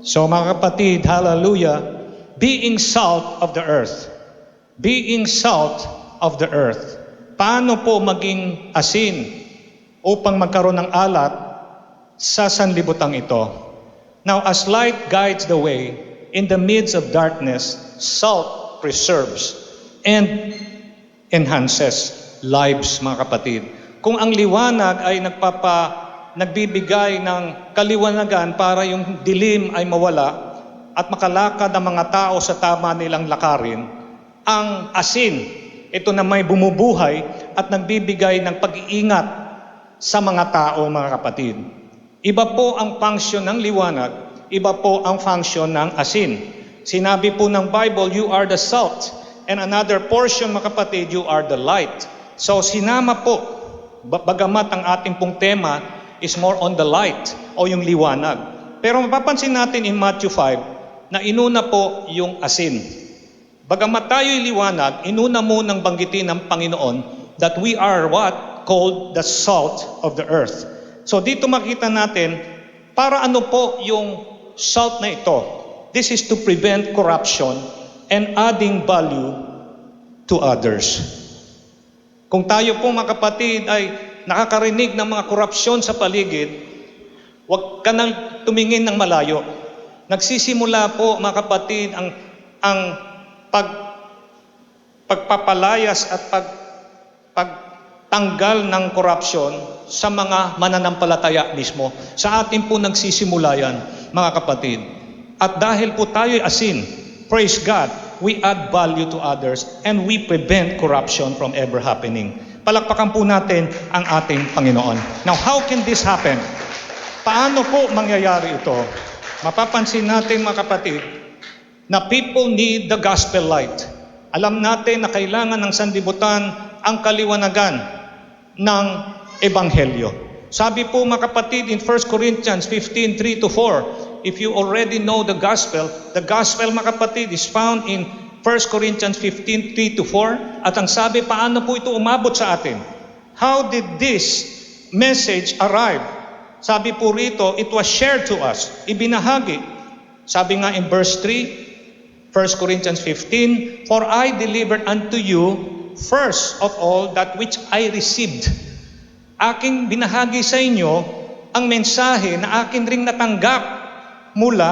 So mga kapatid, hallelujah, being salt of the earth. Being salt of the earth. Paano po maging asin upang magkaroon ng alat sa sanlibutan ito? Now, as light guides the way, in the midst of darkness, salt preserves and enhances lives, mga kapatid. Kung ang liwanag ay nagbibigay ng kaliwanagan para yung dilim ay mawala at makalakad ang mga tao sa tama nilang lakarin, ang asin, ito na may bumubuhay at nagbibigay ng pag-iingat sa mga tao, mga kapatid. Iba po ang function ng liwanag, iba po ang function ng asin. Sinabi po ng Bible, you are the salt. And another portion, mga kapatid, you are the light. So sinama po, bagamat ang ating pong tema is more on the light o yung liwanag. Pero mapapansin natin in Matthew 5 na inuna po yung asin. Bagamat tayo'y liwanag, inuna mo nang banggitin ng Panginoon that we are what? Called the salt of the earth. So dito makita natin, para ano po yung salt na ito? This is to prevent corruption and adding value to others. Kung tayo po mga kapatid ay nakakarinig ng mga korupsyon sa paligid, huwag ka nang tumingin ng malayo. Nagsisimula po mga kapatid ang pagpapalayas at pagtanggal ng korupsyon sa mga mananampalataya mismo. Sa atin po nagsisimula yan, mga kapatid. At dahil po tayo'y asin, praise God, we add value to others and we prevent corruption from ever happening. Palakpakan po natin ang ating Panginoon. Now, how can this happen? Paano po mangyayari ito? Mapapansin natin, mga kapatid, na people need the gospel light. Alam natin na kailangan ng sanlibutan ang kaliwanagan ng Ebanghelyo. Sabi po, mga kapatid, in 1 Corinthians 15:3-4, if you already know the gospel, mga kapatid, is found in 1 Corinthians 15:3-4. At ang sabi, paano po ito umabot sa atin? How did this message arrive? Sabi po rito, it was shared to us. Ibinahagi. Sabi nga in verse 3, 1 Corinthians 15, for I delivered unto you first of all that which I received. Aking binahagi sa inyo ang mensahe na akin ring natanggap mula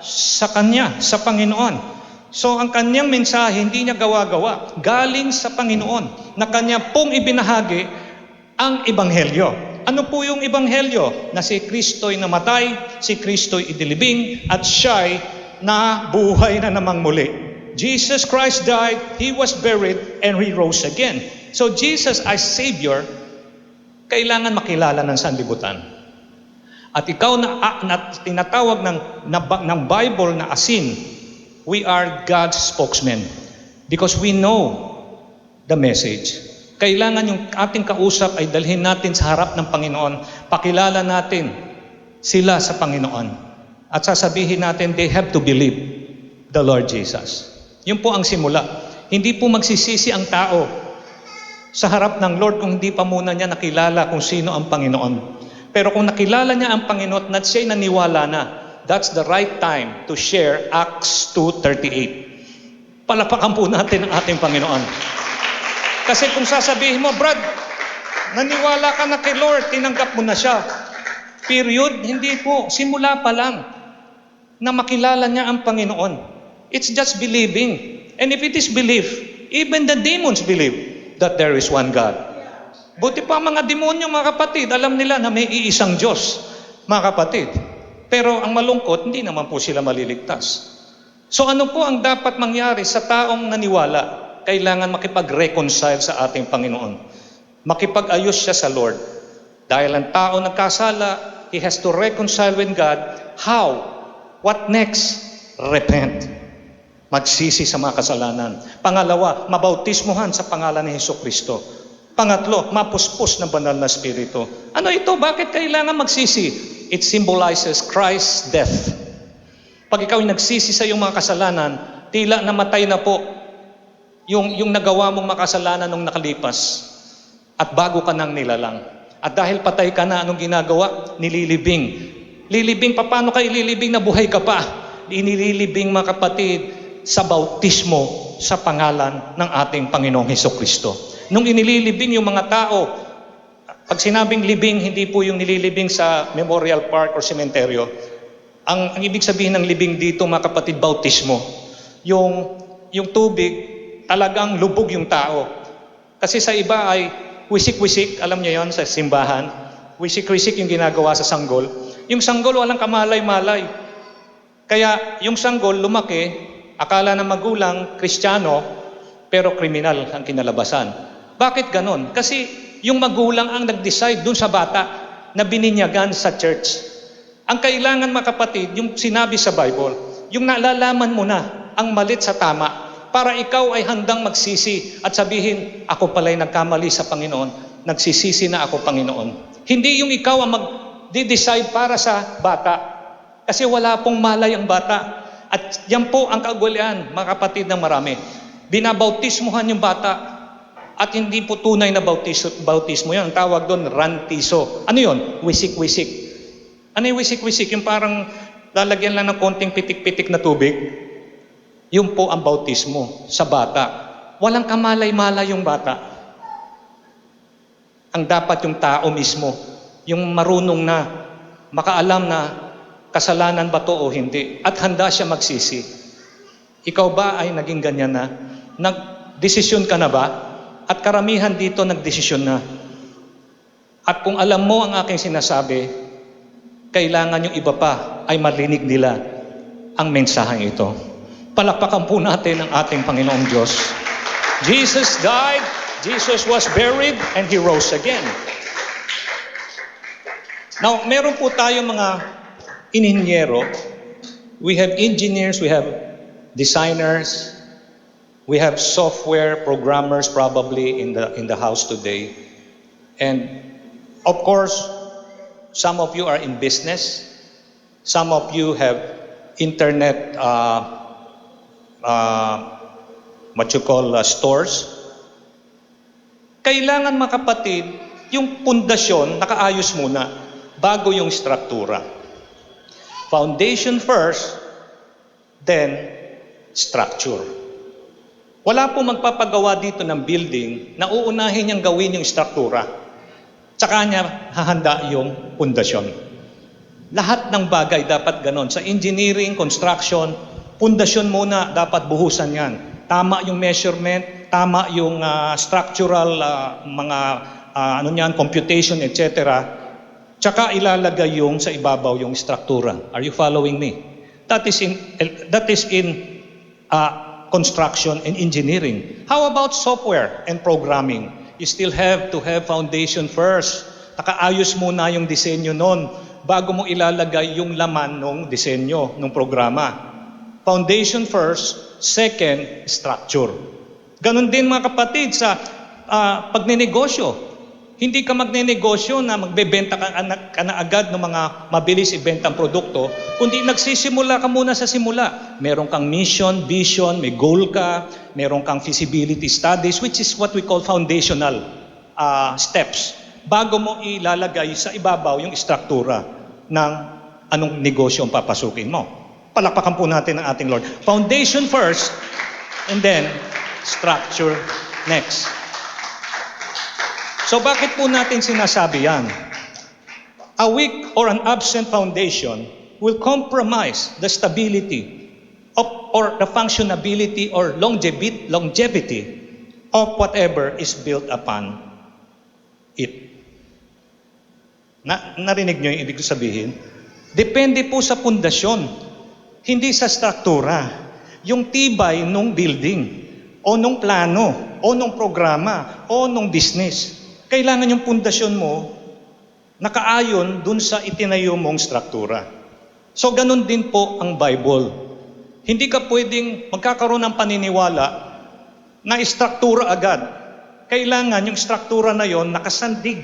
sa Kanya, sa Panginoon. So ang Kanyang mensahe, hindi niya gawa-gawa. Galing sa Panginoon, na Kanya pong ibinahagi ang Ebanghelyo. Ano po yung Ebanghelyo? Na si Kristo'y namatay, si Kristo'y idilibing, at siya'y nabuhay na namang muli. Jesus Christ died, He was buried, and He rose again. So Jesus as Savior, kailangan makilala ng sanlibutan. At ikaw na tinatawag ng Bible na asin, we are God's spokesman because we know the message. Kailangan yung ating kausap ay dalhin natin sa harap ng Panginoon, pakilala natin sila sa Panginoon. At sasabihin natin, they have to believe the Lord Jesus. Yun po ang simula. Hindi po magsisisi ang tao sa harap ng Lord kung hindi pa muna niya nakilala kung sino ang Panginoon. Pero kung nakilala niya ang Panginoon at siya'y naniwala na, that's the right time to share Acts 2:38. Palapakan po natin ang ating Panginoon. Kasi kung sasabihin mo, Brad, naniwala ka na kay Lord, tinanggap mo na siya. Period, hindi po. Simula pa lang na makilala niya ang Panginoon. It's just believing. And if it is belief, even the demons believe that there is one God. Buti pa mga demonyo, mga kapatid, alam nila na may iisang Diyos, mga kapatid. Pero ang malungkot, hindi naman po sila maliligtas. So ano po ang dapat mangyari sa taong naniwala? Kailangan makipag-reconcile sa ating Panginoon. Makipag-ayos siya sa Lord. Dahil ang tao nagkasala, he has to reconcile with God. How? What next? Repent. Magsisi sa mga kasalanan. Pangalawa, mabautismuhan sa pangalan ni Jesucristo. Pangatlo, mapuspos ng banal na spirito. Ano ito? Bakit kailangan magsisi? It symbolizes Christ's death. Pag ikaw ay nagsisi sa iyong mga kasalanan, tila namatay na po yung nagawa mong makasalanan nung nakalipas. At bago ka nang nilalang. At dahil patay ka na, anong ginagawa? Nililibing. Lilibing, paano ka ililibing na buhay ka pa? Inililibing, mga kapatid, sa bautismo sa pangalan ng ating Panginoong Hesukristo. Nung inililibing yung mga tao, pag sinabing libing, hindi po yung nililibing sa memorial park or sementeryo. Ang ibig sabihin ng libing dito, mga kapatid, bautismo. Yung tubig, talagang lubog yung tao. Kasi sa iba ay wisik-wisik, alam niyo yon sa simbahan. Wisik-wisik yung ginagawa sa sanggol. Yung sanggol, walang kamalay-malay. Kaya yung sanggol lumaki, akala ng magulang, Kristiyano, pero kriminal ang kinalabasan. Bakit ganon? Kasi yung magulang ang nag-decide dun sa bata na bininyagan sa church. Ang kailangan, mga kapatid, yung sinabi sa Bible, yung nalalaman mo na ang malit sa tama, para ikaw ay handang magsisi at sabihin, ako pala'y nagkamali sa Panginoon, nagsisisi na ako, Panginoon. Hindi yung ikaw ang mag-decide para sa bata, kasi wala pong malay ang bata. At yan po ang kaugalian, mga kapatid, ng marami. Binabautismuhan yung bata, at hindi po tunay na bautismo yan. Ang tawag doon, rantiso. Ano yun? Wisik-wisik. Ano yung wisik-wisik? Yung parang lalagyan lang ng konting pitik-pitik na tubig. Yun po ang bautismo sa bata. Walang kamalay-malay yung bata. Ang dapat yung tao mismo, yung marunong na, makaalam na kasalanan ba to o hindi, at handa siya magsisi. Ikaw ba ay naging ganyan na? Nagdesisyon ka na ba? At karamihan dito nagdesisyon na. At kung alam mo ang aking sinasabi, kailangan yung iba pa ay marinig nila ang mensaheng ito. Palakpakan po natin ang ating Panginoong Diyos. Jesus died, Jesus was buried, and He rose again. Now, meron po tayo mga inhinyero. We have engineers, we have designers, we have software programmers probably in the house today. And of course, some of you are in business. Some of you have internet, stores. Kailangan, mga kapatid, yung pundasyon, nakaayos muna bago yung struktura. Foundation first, then structure. Wala po magpapagawa dito ng building na uunahin niyang gawin yung struktura. Tsaka niya hahanda yung pundasyon. Lahat ng bagay dapat ganon. Sa engineering, construction, pundasyon muna, dapat buhusan yan. Tama yung measurement, tama yung structural, computation, etc. Tsaka ilalagay yung sa ibabaw yung struktura. Are you following me? That is in construction and engineering. How about software and programming? You still have to have foundation first. Nakaayos muna yung disenyo nun bago mo ilalagay yung laman ng disenyo, ng programa. Foundation first, second, structure. Ganon din, mga kapatid, sa pagnenegosyo. Hindi ka magnenegosyo na magbebenta ka na agad ng mga mabilis ibentang produkto, kundi nagsisimula ka muna sa simula. Meron kang mission, vision, may goal ka, meron kang feasibility studies, which is what we call foundational steps, bago mo ilalagay sa ibabaw yung struktura ng anong negosyo ang papasukin mo. Palakpakan po natin ang ating Lord. Foundation first, and then structure next. So bakit po natin sinasabi yan? A weak or an absent foundation will compromise the stability or the functionability or longevity of whatever is built upon it. Narinig nyo yung ibig sabihin? Depende po sa pundasyon, hindi sa struktura. Yung tibay nung building, o nung plano, o nung programa, o nung business. Kailangan yung pundasyon mo nakaayon dun sa itinayo mong struktura. So ganun din po ang Bible. Hindi ka pwedeng magkakaroon ng paniniwala na istruktura agad. Kailangan yung struktura na yon nakasandig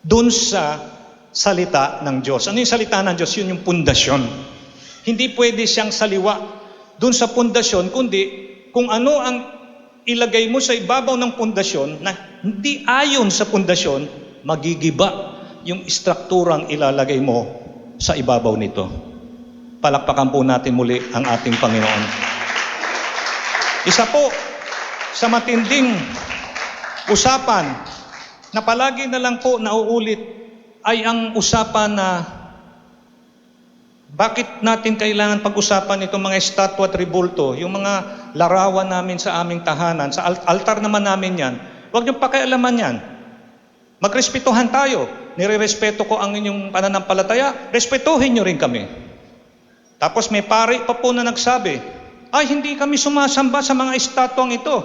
dun sa salita ng Diyos. Ano yung salita ng Diyos? Yun yung pundasyon. Hindi pwede siyang saliwa dun sa pundasyon, kundi kung ano ang ilagay mo sa ibabaw ng pundasyon na hindi ayon sa pundasyon, magigiba yung strukturang ilalagay mo sa ibabaw nito. Palakpakan po natin muli ang ating Panginoon. Isa po sa matinding usapan na palagi na lang po nauulit ay ang usapan na bakit natin kailangan pag-usapan itong mga estatwa at ribulto, yung mga larawan namin sa aming tahanan, sa altar naman namin yan. Huwag niyong pakialaman yan. Magrespetuhan tayo. Nirerespeto ko ang inyong pananampalataya, respetuhin niyo rin kami. Tapos may pari pa po na nagsabi, ay hindi kami sumasamba sa mga estatwang ito.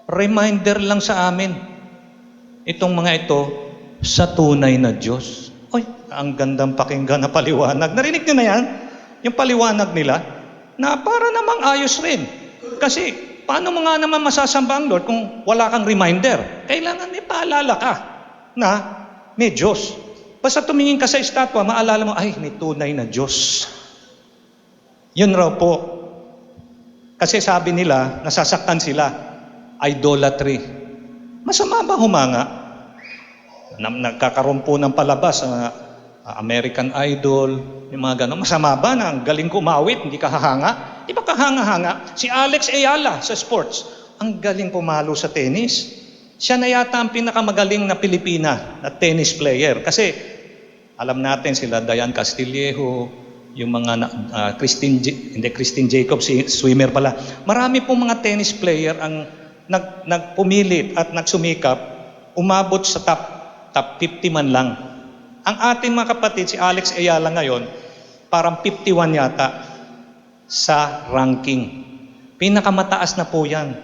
Reminder lang sa amin, itong mga ito sa tunay na Diyos. Ay, ang gandang pakinggan na paliwanag. Narinig niyo na yan? Yung paliwanag nila, na para namang ayos rin. Kasi, paano mo nga naman masasamba ang Lord kung wala kang reminder? Kailangan may paalala ka na may Diyos. Basta tumingin ka sa estatwa, maalala mo, ay, may tunay na Diyos. Yun raw po. Kasi sabi nila, nasasaktan sila, idolatry. Masama ba humanga? Nagkakaroon po ng palabas, American Idol, yung mga gano'n. Masama ba na ang galing ko umawit, hindi ka hahanga? Di ba kahanga-hanga? Si Alex Ayala sa sports, ang galing pumalo sa tennis. Siya na yata ang pinakamagaling na Pilipina na tennis player. Kasi alam natin sila, Diane Castillejo, yung mga Christine Jacobs, si swimmer pala. Marami pong mga tennis player ang nagpumilit at nagsumikap, umabot sa top 50 man lang. Ang ating mga kapatid, si Alex Ayala ngayon, parang 51 yata sa ranking. Pinakamataas na po yan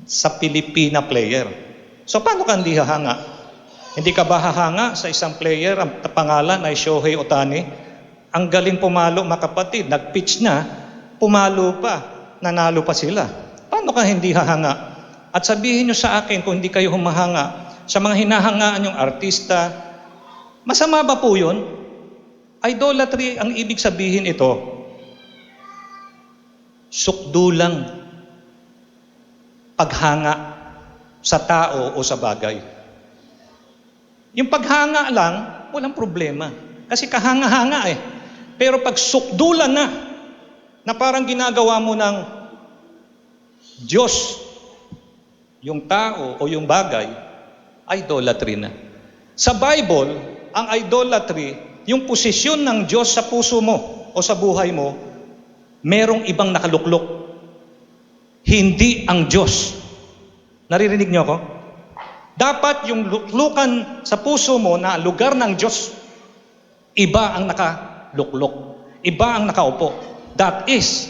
sa Pilipina player. So paano ka hindi hahanga? Hindi ka ba hahanga sa isang player, ang pangalan ay Shohei Ohtani? Ang galing pumalo, mga kapatid, nag-pitch na, pumalo pa, nanalo pa sila. Paano ka hindi hahanga? At sabihin nyo sa akin kung hindi kayo humahanga sa mga hinahangaan yung artista, masama ba po yun? Idolatry, ang ibig sabihin ito, sukdulang paghanga sa tao o sa bagay. Yung paghanga lang, walang problema. Kasi kahanga-hanga eh. Pero pag sukdulan na parang ginagawa mo ng Diyos, yung tao o yung bagay, idolatry na. Sa Bible, ang idolatry, yung posisyon ng Diyos sa puso mo o sa buhay mo, merong ibang nakaluklok. Hindi ang Diyos. Naririnig niyo ako? Dapat yung luklukan sa puso mo na lugar ng Diyos, iba ang nakaluklok. Iba ang nakaupo. That is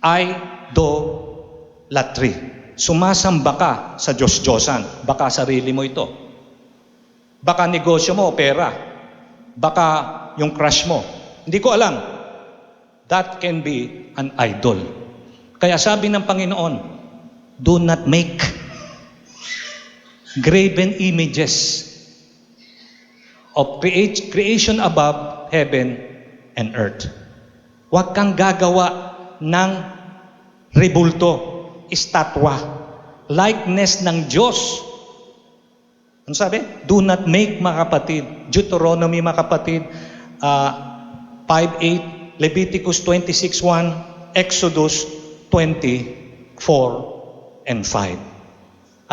idolatry. Sumasamba ka sa Diyos-Diyosan. Baka sarili mo ito. Baka negosyo mo, pera. Baka yung crush mo. Hindi ko alam. That can be an idol. Kaya sabi ng Panginoon, do not make graven images of creation above heaven and earth. Huwag kang gagawa ng rebulto, estatwa, likeness ng Diyos. Ano sabi? Do not make, mga kapatid. Deuteronomy, mga kapatid, 5:8, Leviticus 26:1, Exodus 24 and 5.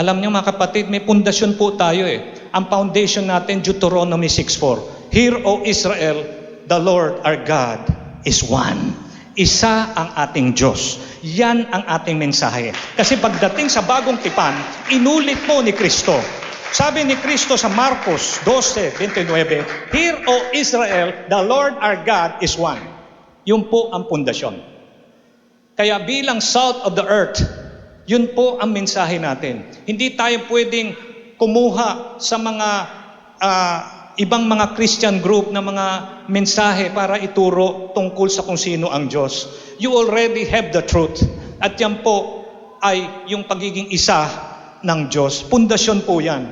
Alam niyo, mga kapatid, may pundasyon po tayo eh. Ang foundation natin, Deuteronomy 6:4. Hear, O Israel, the Lord our God is one. Isa ang ating Diyos. Yan ang ating mensahe. Kasi pagdating sa bagong tipan, inulit mo ni Kristo. Sabi ni Kristo sa Marcos 12:29, Hear, O Israel, the Lord our God is one. Yun po ang pundasyon. Kaya bilang salt of the earth, yun po ang mensahe natin. Hindi tayo pwedeng kumuha sa mga ibang mga Christian group na mga mensahe para ituro tungkol sa kung sino ang Diyos. You already have the truth. At yan po ay yung pagiging isa ng Diyos. Pundasyon po yan.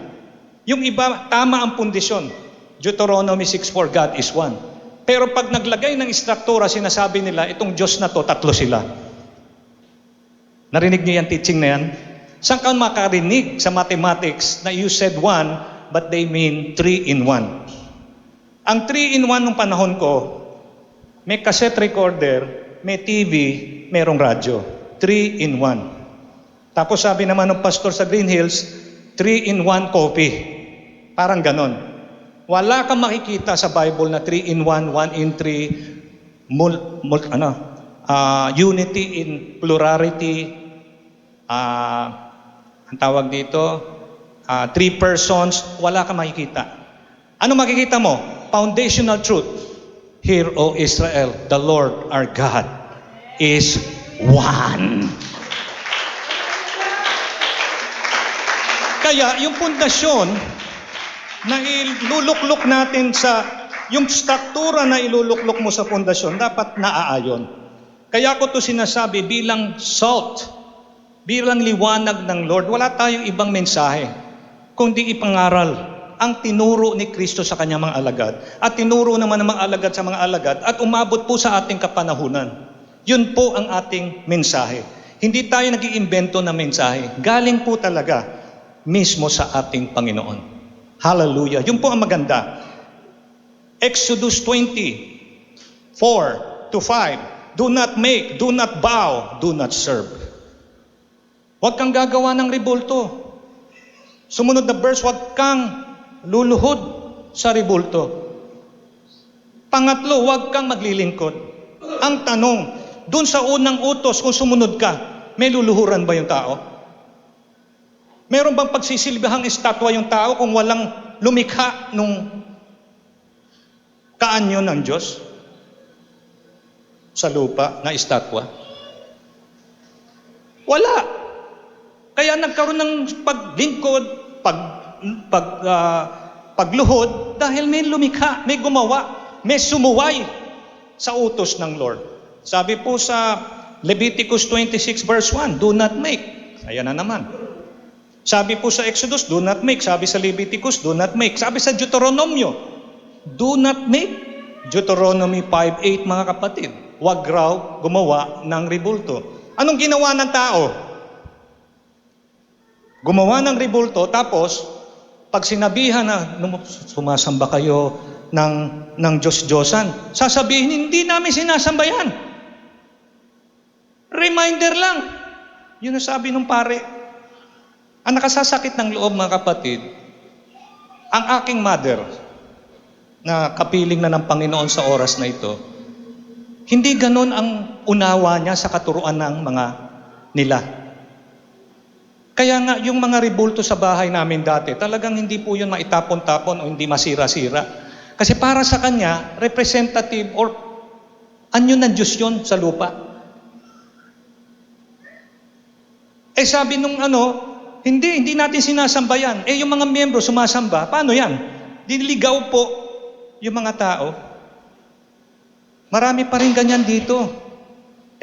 Yung iba, tama ang pundasyon. Deuteronomy 6:4, God is one. Pero pag naglagay ng istruktura, sinasabi nila, itong Diyos na to, tatlo sila. Narinig niyo yung teaching na yan? Saan ka makarinig sa mathematics na you said one, but they mean 3 in 1? Ang 3-in-1 nung panahon ko, may cassette recorder, may TV, merong radyo. 3-in-1. Tapos sabi naman ng pastor sa Green Hills, 3-in-1 coffee. Parang ganon. Wala kang makikita sa Bible na 3-in-1, 1-in-3, unity in plurality, ang tawag dito, 3 persons, wala kang makikita. Ano makikita mo? Foundational truth. Hear, O Israel, the Lord our God is one. Kaya yung pundasyon na iluluklok natin yung struktura na iluluklok mo sa pundasyon, dapat naaayon. Kaya ko to sinasabi bilang salt, bilang liwanag ng Lord, wala tayong ibang mensahe, kundi ipangaral ang tinuro ni Kristo sa kanyang mga alagad. At tinuro naman ng mga alagad sa mga alagad at umabot po sa ating kapanahunan. Yun po ang ating mensahe. Hindi tayo nag-iimbento ng mensahe. Galing po talaga mismo sa ating Panginoon. Hallelujah. Yun po ang maganda. Exodus 20:4-5. Do not make, do not bow, do not serve. Huwag kang gagawa ng ribulto. Sumunod na verse, huwag kang luluhod sa ribulto. Pangatlo, huwag kang maglilingkod. Ang tanong, dun sa unang utos, kung sumunod ka, may luluhuran ba yung tao? Meron bang pagsisilbihang estatwa yung tao kung walang lumikha nung kaanyo ng Diyos sa lupa na estatwa? Wala. Kaya nagkaroon ng paglingkod, pagluhod dahil may lumikha, may gumawa, may sumuway sa utos ng Lord. Sabi po sa Leviticus 26 verse 1, do not make. Ayan na naman. Sabi po sa Exodus, do not make. Sabi sa Leviticus, do not make. Sabi sa Deuteronomio, do not make. Deuteronomy 5:8 mga kapatid. Huwag raw gumawa ng ribulto. Anong ginawa ng tao? Gumawa ng ribulto, tapos pag sinabihan na sumasamba kayo ng Diyos-Diyosan, sasabihin, hindi namin sinasamba yan. Reminder lang. Yun ang sabi ng pare. Ang nakasasakit ng loob, mga kapatid, ang aking mother, na kapiling na ng Panginoon sa oras na ito, hindi ganon ang unawa niya sa katuruan ng mga nila. Kaya nga, yung mga ribulto sa bahay namin dati, talagang hindi po yun maitapon-tapon o hindi masira-sira. Kasi para sa kanya, representative or anyo ng Diyos yun sa lupa. Sabi nung hindi natin sinasamba yan. Yung mga miyembro sumasamba, paano yan? Diligaw po yung mga tao. Marami pa rin ganyan dito.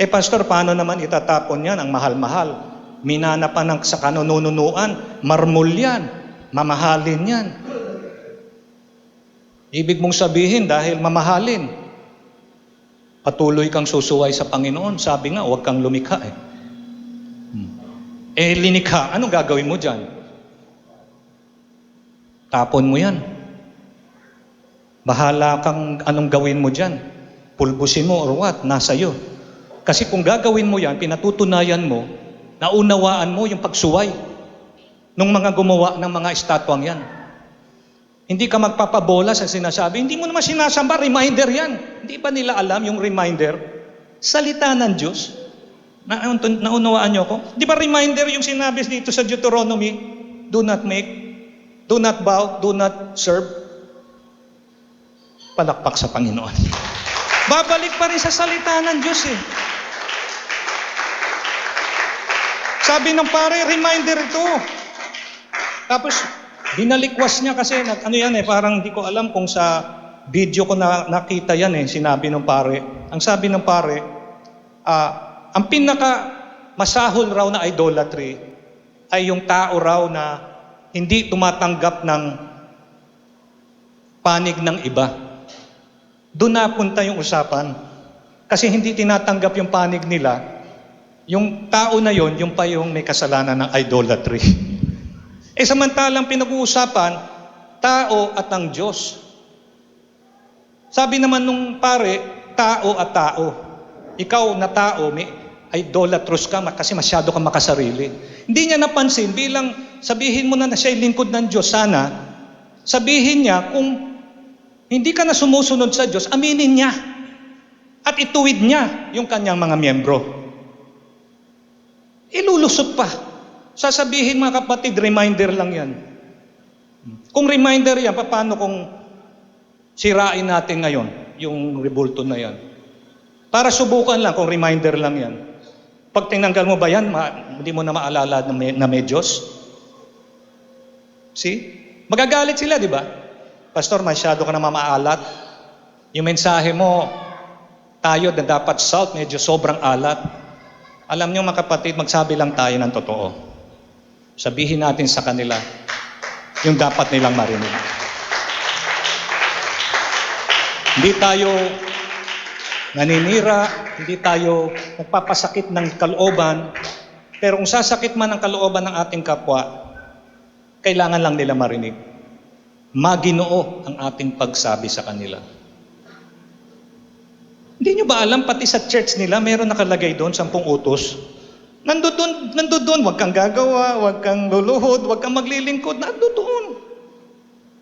Pastor, paano naman itatapon yan? Ang mahal-mahal. Minana pa sa kanununuan, marmol yan, mamahalin yan. Ibig mong sabihin, dahil mamahalin, patuloy kang susuway sa Panginoon. Sabi nga, huwag kang lumikha linikha, anong gagawin mo dyan? Tapon mo yan. Bahala kang anong gawin mo dyan. Pulbusin mo or what, nasa iyo. Kasi kung gagawin mo yan, pinatutunayan mo, naunawaan mo yung pagsuway ng mga gumawa ng mga estatwang yan. Hindi ka magpapabola sa sinasabi, hindi mo naman sinasamba, reminder yan. Hindi ba nila alam yung reminder? Salita ng Diyos. Naunawaan niyo ako? Di ba reminder yung sinabi dito sa Deuteronomy, do not make, do not bow, do not serve. Palakpak sa Panginoon. Babalik pa rin sa salita ng Diyos eh. Sabi ng pare, reminder ito. Tapos, binalikwas niya kasi, parang di ko alam kung sa video ko nakita yan sinabi ng pare. Ang sabi ng pare, ang pinaka masahol raw na idolatry ay yung tao raw na hindi tumatanggap ng panig ng iba. Doon napunta yung usapan. Kasi hindi tinatanggap yung panig nila, yung tao na yon, yung pa yung may kasalanan ng idolatry. Samantalang pinag-uusapan, tao at ang Diyos. Sabi naman nung pare, tao at tao. Ikaw na tao, may idolatrous ka kasi masyado ka makasarili. Hindi niya napansin, bilang sabihin mo na siya ay lingkod ng Diyos, sana, sabihin niya, kung hindi ka na sumusunod sa Diyos, aminin niya. At ituwid niya yung kanyang mga miyembro. Ilulusot pa. Sasabihin mga kapatid, reminder lang yan. Kung reminder yan, paano kung sirain natin ngayon yung rebulto na yan? Para subukan lang kung reminder lang yan. Pag tinanggal mo ba yan, hindi mo na maalala na may Diyos? See? Magagalit sila, di ba? Pastor, masyado ka na mamaalat. Yung mensahe mo, tayo na dapat salt, medyo sobrang alat. Alam niyo mga kapatid, magsabi lang tayo ng totoo. Sabihin natin sa kanila yung dapat nilang marinig. Hindi tayo naninira, hindi tayo nagpapasakit ng kalooban, pero kung sasakit man ang kalooban ng ating kapwa, kailangan lang nila marinig. Maginoo ang ating pagsabi sa kanila. Hindi nyo ba alam, pati sa church nila, meron nakalagay doon, 10 utos. Nandoon, huwag kang gagawa, huwag kang luluhod, huwag kang maglilingkod, nandoon.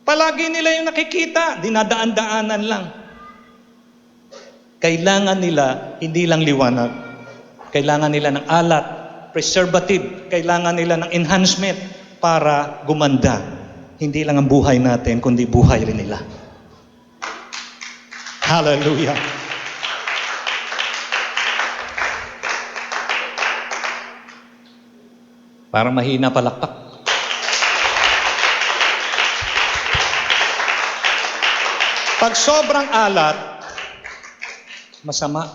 Palagi nila yung nakikita, dinadaan-daanan lang. Kailangan nila, hindi lang liwanag. Kailangan nila ng alat, preservative. Kailangan nila ng enhancement para gumanda. Hindi lang ang buhay natin, kundi buhay rin nila. Hallelujah. Parang mahina palakpak. Pag sobrang alat, masama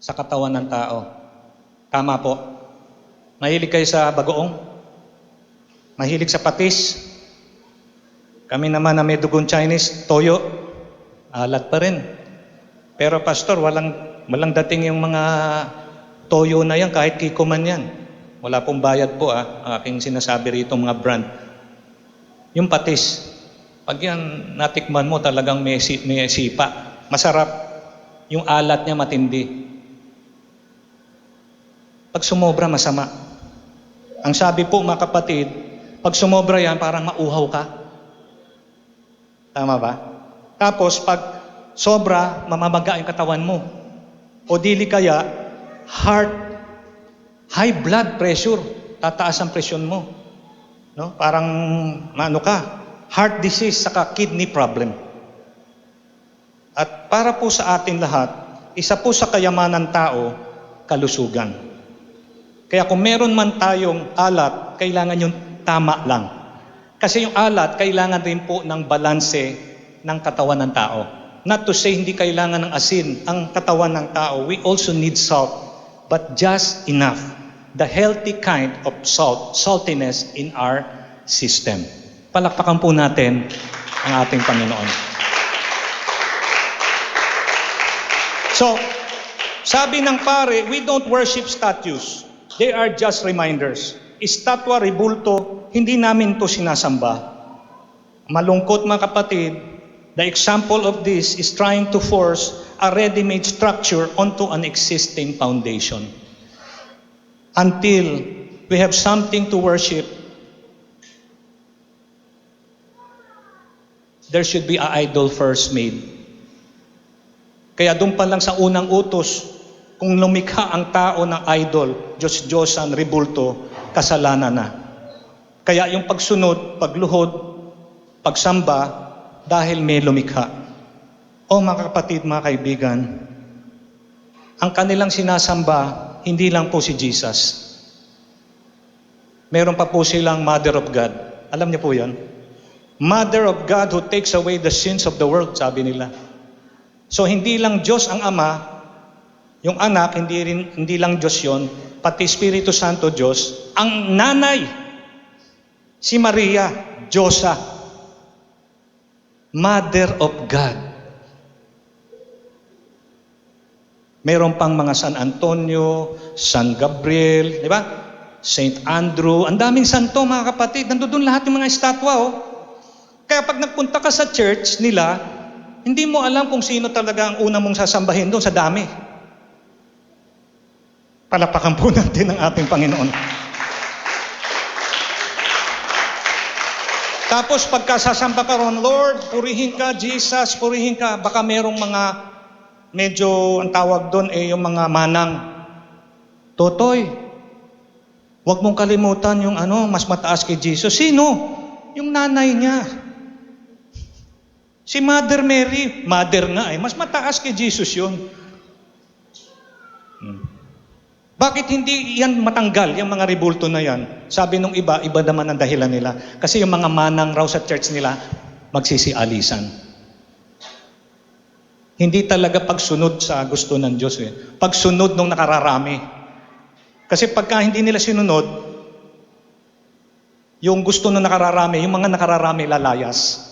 sa katawan ng tao. Tama po. Mahilig kayo sa bagoong? Mahilig sa patis? Kami naman na may dugong Chinese, toyo, alat pa rin. Pero pastor, walang dating yung mga toyo na yan, kahit kiko man yan. Wala pong bayad po aking sinasabi rito mga brand. Yung patis, pag yan natikman mo talagang may sipa. Masarap. Yung alat niya matindi. Pag sumobra, masama. Ang sabi po mga kapatid, pag sumobra yan, parang mauhaw ka. Tama ba? Tapos pag sobra, mamamaga yung katawan mo. O dili kaya, high blood pressure, tataas ang presyon mo. No? Parang, heart disease, saka kidney problem. At para po sa atin lahat, isa po sa kayamanan tao, kalusugan. Kaya kung meron man tayong alat, kailangan yung tama lang. Kasi yung alat, kailangan rin po ng balanse ng katawan ng tao. Not to say hindi kailangan ng asin ang katawan ng tao. We also need salt, but just enough. The healthy kind of saltiness in our system. Palakpakan po natin ang ating Panginoon. So, sabi ng pare, we don't worship statues. They are just reminders. Estatwa, rebulto, hindi namin to sinasamba. Malungkot mga kapatid, the example of this is trying to force a ready-made structure onto an existing foundation. Until we have something to worship, there should be an idol first made. Kaya doon pa lang sa unang utos, kung lumikha ang tao ng idol, Diyos-Diyosan, rebulto, kasalanan na. Kaya yung pagsunod, pagluhod, pagsamba, dahil may lumikha. O mga kapatid, mga kaibigan, ang kanilang sinasamba, hindi lang po si Jesus. Meron pa po silang Mother of God. Alam niyo po yan? Mother of God who takes away the sins of the world, sabi nila. So hindi lang Diyos ang Ama, yung anak, hindi lang Diyos yon, pati Espiritu Santo Diyos, ang nanay, si Maria, Diyosa, Mother of God. Meron pang mga San Antonio, San Gabriel, di ba? Saint Andrew, ang daming santo mga kapatid, nandoon lahat yung mga estatwa. Kaya pag nagpunta ka sa church nila, Hindi mo alam kung sino talaga ang una mong sasambahin doon sa dami. Palapakan po natin ang ating Panginoon. Tapos pagka sasamba ka ron, Lord, purihin ka, Jesus, purihin ka. Baka merong mga, medyo ang tawag doon yung mga manang. Totoy, huwag mong kalimutan yung mas mataas kay Jesus. Sino? Yung nanay niya. Si Mother Mary, mother nga mas mataas kay Jesus yun. Bakit hindi yan matanggal, yung mga ribulto na yan? Sabi nung iba naman ang dahilan nila. Kasi yung mga manang raw sa church nila, magsisialisan. Hindi talaga pagsunod sa gusto ng Diyos. Pagsunod nung nakararami. Kasi pagka hindi nila sinunod, yung gusto nung nakararami, yung mga nakararami lalayas.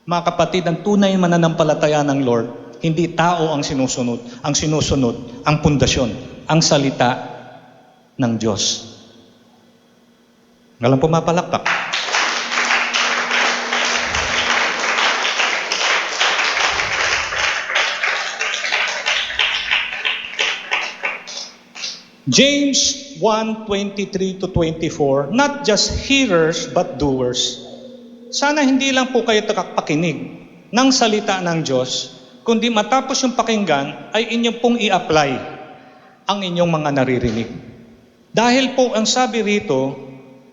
Mga kapatid, ang tunay mananampalataya ng Lord, hindi tao ang sinusunod. Ang sinusunod, ang pundasyon, ang salita ng Diyos. Walang pumapalakpak. James 1:23-24, not just hearers but doers. Sana hindi lang po kayo pakinig ng salita ng Diyos, kundi matapos yung pakinggan ay inyong pong i-apply ang inyong mga naririnig. Dahil po ang sabi rito,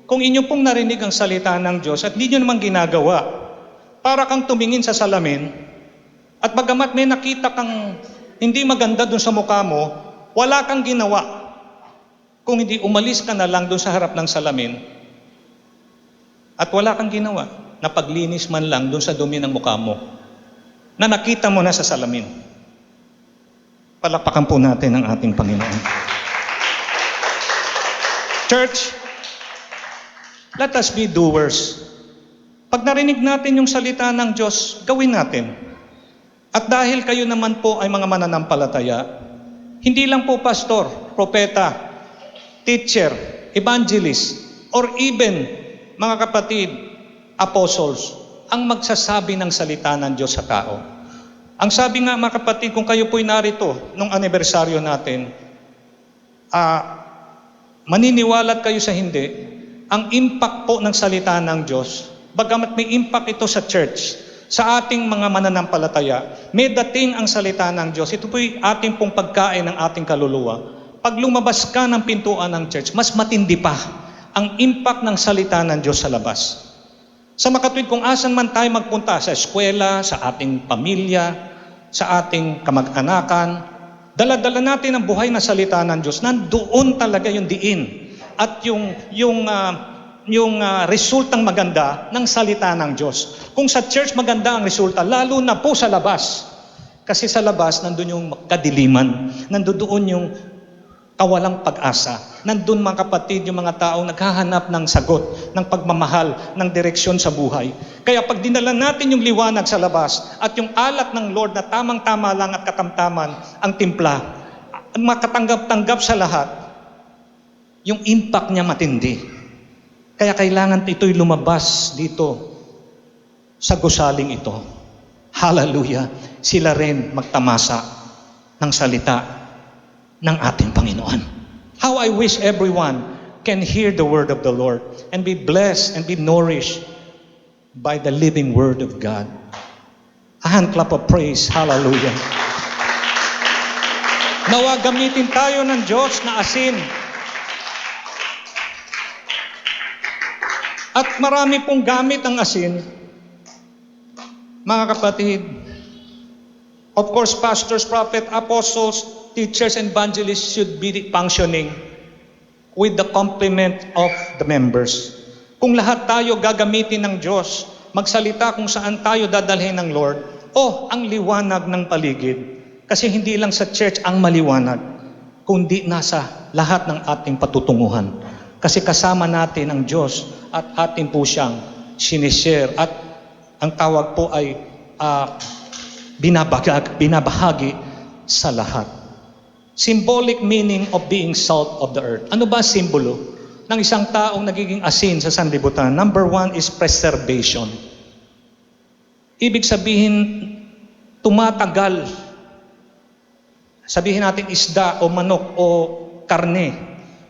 kung inyong pong narinig ang salita ng Diyos at di nyo naman ginagawa, para kang tumingin sa salamin at bagamat may nakita kang hindi maganda dun sa mukha mo, wala kang ginawa. Kung hindi umalis ka na lang dun sa harap ng salamin at wala kang ginawa, na paglinis man lang dun sa dumi ng mukha mo, na nakita mo na sa salamin. Palakpakan po natin ang ating Panginoon. Church, let us be doers. Pag narinig natin yung salita ng Diyos, gawin natin. At dahil kayo naman po ay mga mananampalataya, hindi lang po pastor, propeta, teacher, evangelist, or even mga kapatid, apostles, ang magsasabi ng salita ng Diyos sa tao. Ang sabi nga mga kapatid, kung kayo po'y narito nung anibersaryo natin, maniniwalat kayo sa hindi, ang impact po ng salita ng Diyos, bagamat may impact ito sa church, sa ating mga mananampalataya, may dating ang salita ng Diyos. Ito po'y ating pong pagkain ng ating kaluluwa. Pag lumabas ka ng pintuan ng church, mas matindi pa ang impact ng salita ng Diyos sa labas. Sa makatwid, kung asan man tayo magpunta, sa eskwela, sa ating pamilya, sa ating kamag-anakan, dala-dala natin ang buhay na salita ng Diyos. Nandoon talaga yung diin at yung resultang maganda ng salita ng Diyos. Kung sa church maganda ang resulta, lalo na po sa labas. Kasi sa labas, nandun yung kadiliman, nandun yung kawalang pag-asa. Nandun mga kapatid, yung mga taong naghahanap ng sagot, ng pagmamahal, ng direksyon sa buhay. Kaya pag dinala natin yung liwanag sa labas at yung alat ng Lord na tamang-tama lang at katamtaman ang timpla, makatanggap-tanggap sa lahat, yung impact niya matindi. Kaya kailangan ito'y lumabas dito sa gusaling ito. Hallelujah! Sila rin magtamasa ng salita ng ating Panginoon. How I wish everyone can hear the word of the Lord and be blessed and be nourished by the living word of God. A hand clap of praise. Hallelujah. Nawa gamitin tayo ng Diyos na asin. At marami pong gamit ang asin. Mga kapatid, of course, pastors, prophet, apostles, teachers, and evangelists should be functioning with the complement of the members. Kung lahat tayo gagamitin ng Diyos, magsalita kung saan tayo dadalhin ng Lord, ang liwanag ng paligid. Kasi hindi lang sa church ang maliwanag, kundi nasa lahat ng ating patutunguhan. Kasi kasama natin ang Diyos at atin po siyang sinishare. At ang tawag po ay binabahagi sa lahat. Symbolic meaning of being salt of the earth. Ano ba simbolo ng isang taong nagiging asin sa sanlibutan? Number 1 is preservation. Ibig sabihin, tumatagal. Sabihin natin isda o manok o karne.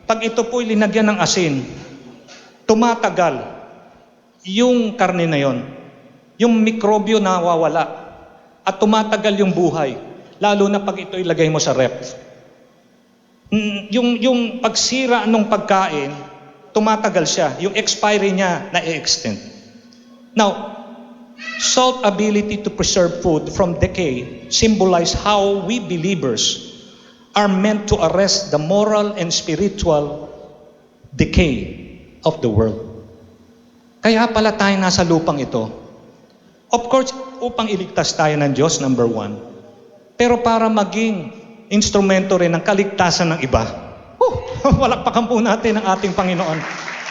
Pag ito po'y linagyan ng asin, tumatagal yung karne na yon. Yung mikrobyo nawawala at tumatagal yung buhay. Lalo na pag ito ilagay mo sa ref. Yung pagsira ng pagkain, tumatagal siya. Yung expiry niya na-extend. Now, salt ability to preserve food from decay symbolize how we believers are meant to arrest the moral and spiritual decay of the world. Kaya pala tayo nasa lupang ito. Of course, upang iligtas tayo ng Diyos, number one. Pero para maging instrumento rin ng kaligtasan ng iba. Walakpakan po natin ang ating Panginoon.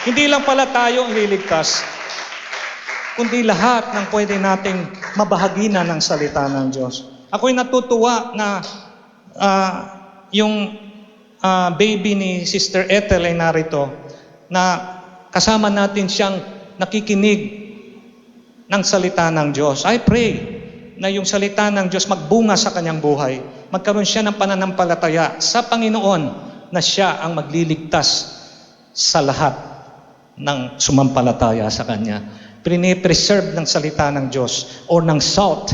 Hindi lang pala tayo ang liligtas, kundi lahat ng pwede nating mabahaginan ng salita ng Diyos. Ako'y natutuwa na yung baby ni Sister Ethel ay narito, na kasama natin siyang nakikinig ng salita ng Diyos. I pray na yung salita ng Diyos magbunga sa kanyang buhay. Magkaroon siya ng pananampalataya sa Panginoon na siya ang magliligtas sa lahat ng sumampalataya sa Kanya. Pinipreserve ng salita ng Diyos o ng salt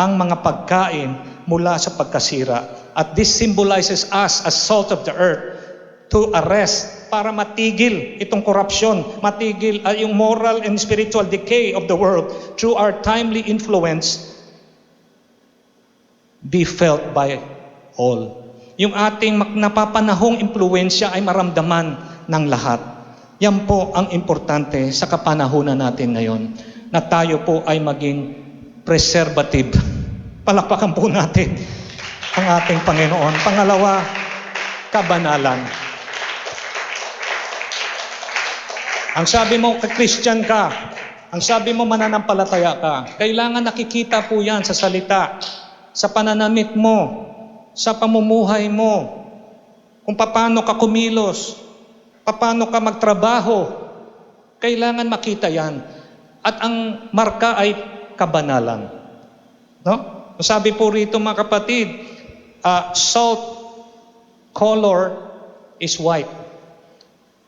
ang mga pagkain mula sa pagkasira. At this symbolizes us as salt of the earth to arrest, para matigil itong korupsyon, matigil yung moral and spiritual decay of the world through our timely influence be felt by all. Yung ating napapanahong impluensya ay maramdaman ng lahat. Yan po ang importante sa kapanahunan natin ngayon, na tayo po ay maging preservative. Palakpakan po natin ang ating Panginoon. Pangalawa, kabanalan. Ang sabi mo, Christian ka, ang sabi mo, mananampalataya ka, kailangan nakikita po yan sa salita, sa pananamit mo, sa pamumuhay mo, kung paano ka kumilos, paano ka magtrabaho. Kailangan makita yan. At ang marka ay kabanalan. No? Sabi po rito mga kapatid, salt color is white.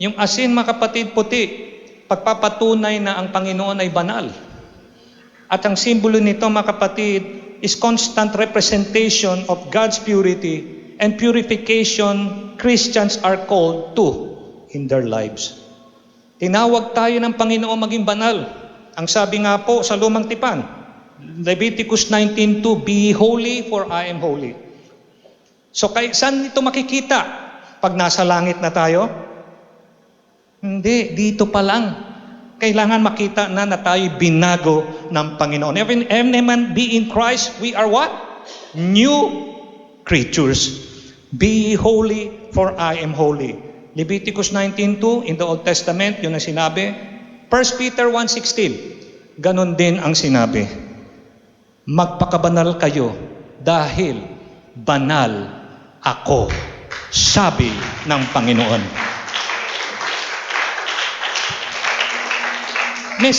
Yung asin mga kapatid puti, pagpapatunay na ang Panginoon ay banal. At ang simbolo nito mga kapatid is constant representation of God's purity and purification Christians are called to in their lives. Tinawag tayo ng Panginoon maging banal. Ang sabi nga po sa Lumang Tipan, Leviticus 19:2, be holy for I am holy. So saan ito makikita? Pag nasa langit na tayo? Hindi, dito pa lang. Kailangan makita na tayo binago ng Panginoon. Every man be in Christ, we are what? New creatures. Be holy for I am holy. Leviticus 19:2 in the Old Testament, yun ang sinabi. 1 Peter 1:16, ganun din ang sinabi. Magpakabanal kayo dahil banal ako, sabi ng Panginoon. May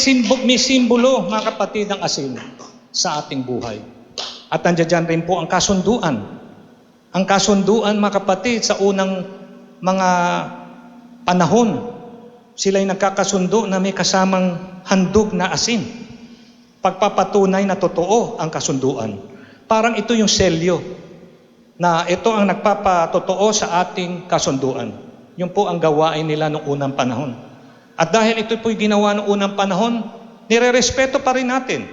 simbolo, mga kapatid, ng asin sa ating buhay. At nandiyan rin po ang kasunduan. Ang kasunduan, mga kapatid, sa unang mga panahon, sila'y nagkakasundo na may kasamang handog na asin. Pagpapatunay na totoo ang kasunduan. Parang ito yung selyo na ito ang nagpapatotoo sa ating kasunduan. Yun po ang gawain nila noong unang panahon. At dahil ito po'y ginawa noong unang panahon, nire-respeto pa rin natin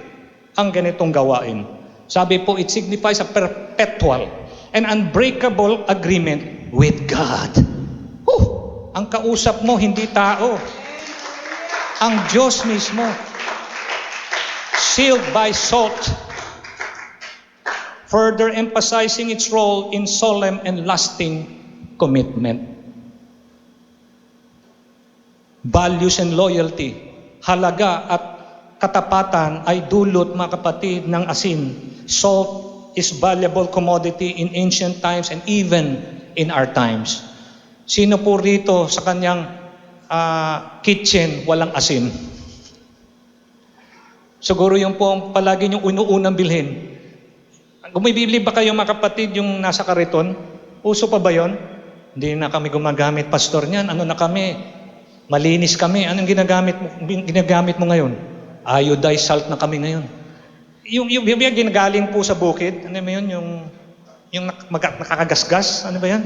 ang ganitong gawain. Sabi po, it signifies a perpetual and unbreakable agreement with God. Ang kausap mo, hindi tao. Ang Diyos mismo. Sealed by salt. Further emphasizing its role in solemn and lasting commitment. Values and loyalty, halaga at katapatan ay dulot, mga kapatid, ng asin. Salt is valuable commodity in ancient times and even in our times. Sino po rito sa kanyang kitchen walang asin? Siguro yung po ang palagi niyong unuunang bilhin. Bumibili ba kayo mga kapatid yung nasa kariton? Uso pa ba yon? Hindi na kami gumagamit, pastor niyan. Ano na kami? Malinis kami. Anong ginagamit mo ngayon? Iodized salt na kami ngayon. Yung ginagaling po sa bukid, ano ba yun? Yung nakakagasgas, ano ba yan?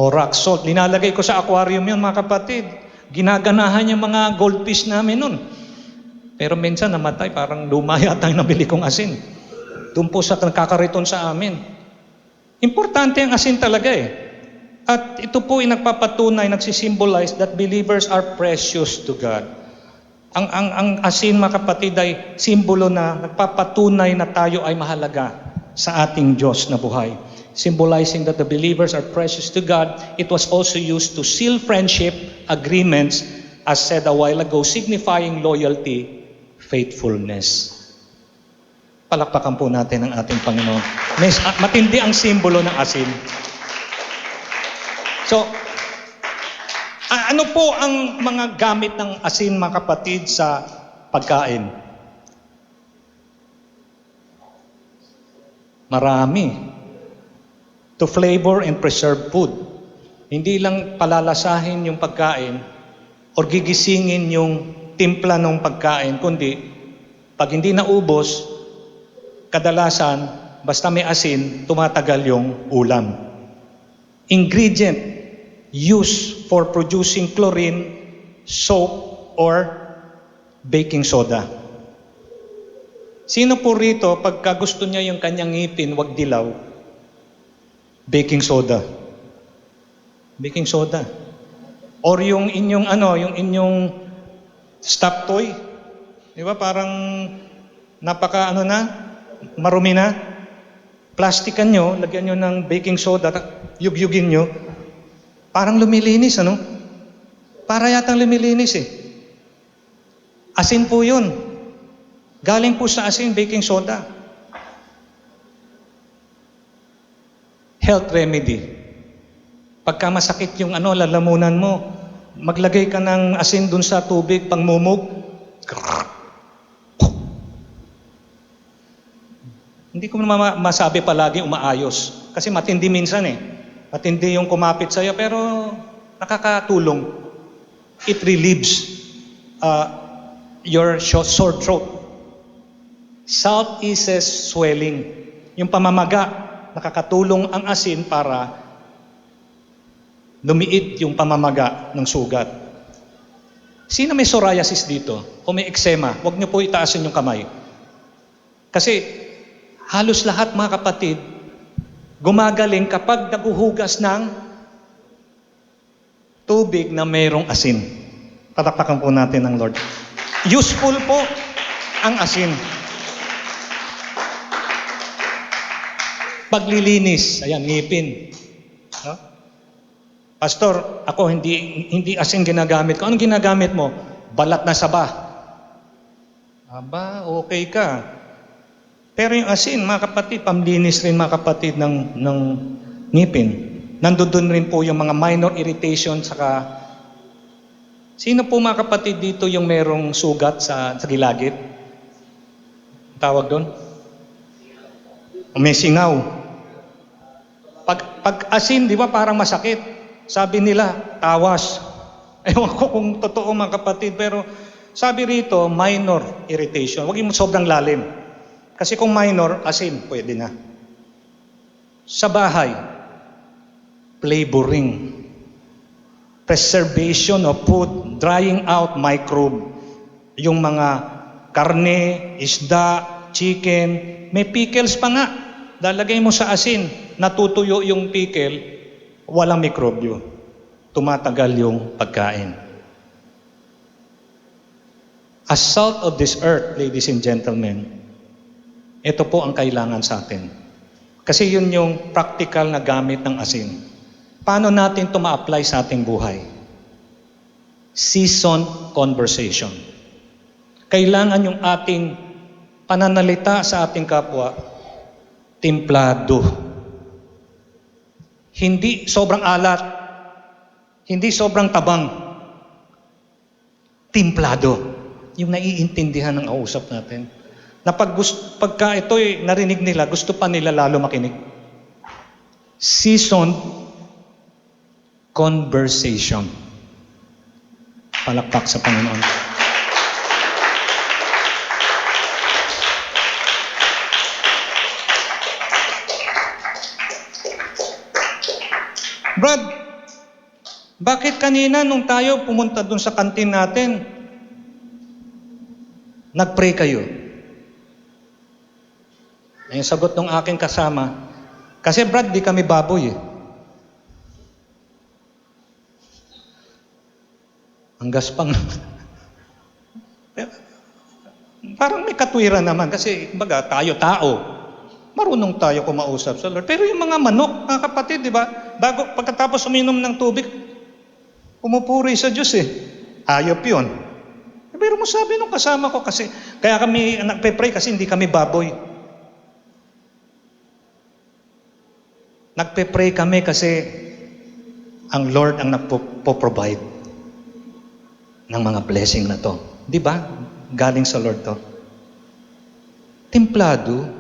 O rock salt. Linalagay ko sa aquarium yun, mga kapatid. Ginaganahan yung mga goldfish namin nun. Pero minsan namatay, parang luma yata yung nabili kong asin. Doon po sa nakakariton sa amin. Importante ang asin talaga eh. At ito po ay nagpapatunay, nagsisimbolize that believers are precious to God. Ang asin, mga kapatid, ay simbolo na nagpapatunay na tayo ay mahalaga sa ating Diyos na buhay. Symbolizing that the believers are precious to God. It was also used to seal friendship agreements, as said a while ago, signifying loyalty, faithfulness. Palakpakan po natin ang ating Panginoon. Matindi ang simbolo ng asin. So, ano po ang mga gamit ng asin, mga kapatid, sa pagkain? Marami. To flavor and preserve food. Hindi lang palalasahin yung pagkain or gigisingin yung timpla ng pagkain, kundi pag hindi naubos, kadalasan, basta may asin, tumatagal yung ulam. Ingredient used for producing chlorine, soap, or baking soda. Sino po rito, pagka gusto niya yung kanyang ngipin, wag dilaw, baking soda. Baking soda. Or yung inyong stuffed toy. Di ba? Parang marumi na. Plastikan nyo, lagyan nyo ng baking soda, yugyugin nyo. Parang lumilinis, ano? Para yatang lumilinis eh. Asin po yun. Galing po sa asin, baking soda. Health remedy. Pagka masakit yung lalamunan mo, maglagay ka ng asin dun sa tubig, pangmumog. Hindi ko naman masabi palagi umaayos. Kasi matindi minsan eh. Matindi yung kumapit sa'yo, pero nakakatulong. It relieves your sore throat. Salt eases swelling. Yung pamamaga, nakakatulong ang asin para lumiit yung pamamaga ng sugat. Sino may psoriasis dito? O may eczema? Huwag niyo po itaasin yung kamay. Kasi halos lahat, mga kapatid, gumagaling kapag naguhugas ng tubig na mayroong asin. Patakpakan po natin ng Lord. Useful po ang asin. Paglilinis, ayan, ngipin. No? Pastor, ako hindi asin ginagamit ko. Anong ginagamit mo? Balat na saba. Aba, okay ka. Pero yung asin, mga kapatid, pamlinis rin, mga kapatid, ng ngipin. Nandun rin po yung mga minor irritation, saka sino po, mga kapatid, dito yung merong sugat sa gilagid? Tawag doon? May singaw. Pag asin, di ba, parang masakit. Sabi nila, tawas. Ewan ko kung totoo, mga kapatid, pero sabi rito, minor irritation. Huwag mo sobrang lalim. Kasi kung minor, asin, pwede na. Sa bahay, flavoring. Preservation of food, drying out microbe. Yung mga karne, isda, chicken, may pickles pa nga. Lalagay mo sa asin, natutuyo yung pickle, walang mikrobyo. Tumatagal yung pagkain. As salt of this earth, ladies and gentlemen, ito po ang kailangan sa atin. Kasi yun yung practical na gamit ng asin. Paano natin ito ma-apply sa ating buhay? Seasoned conversation. Kailangan yung ating pananalita sa ating kapwa, templado. Hindi sobrang alat, hindi sobrang tabang. Templado. Yung naiintindihan ng kausap natin. Na pagka ito'y narinig nila, gusto pa nila lalo makinig. Seasoned conversation. Palakpak sa Panginoon. Brad, bakit kanina nung tayo pumunta dun sa kantin natin, nag-pray kayo? Yung sagot ng aking kasama, kasi Brad, di kami baboy eh. Ang gaspang. Parang may katwiran naman kasi baga tayo tao. Marunong tayo kumausap sa Lord. Pero yung mga manok, mga kapatid, di ba? Pagkatapos uminom ng tubig, pumupuri sa Diyos eh. Hayop yun. Pero mo sabi nung kasama ko kasi, kaya kami nagpe-pray kasi hindi kami baboy. Nagpe-pray kami kasi ang Lord ang nagpo-provide ng mga blessing na to. Di ba? Galing sa Lord to. Templado,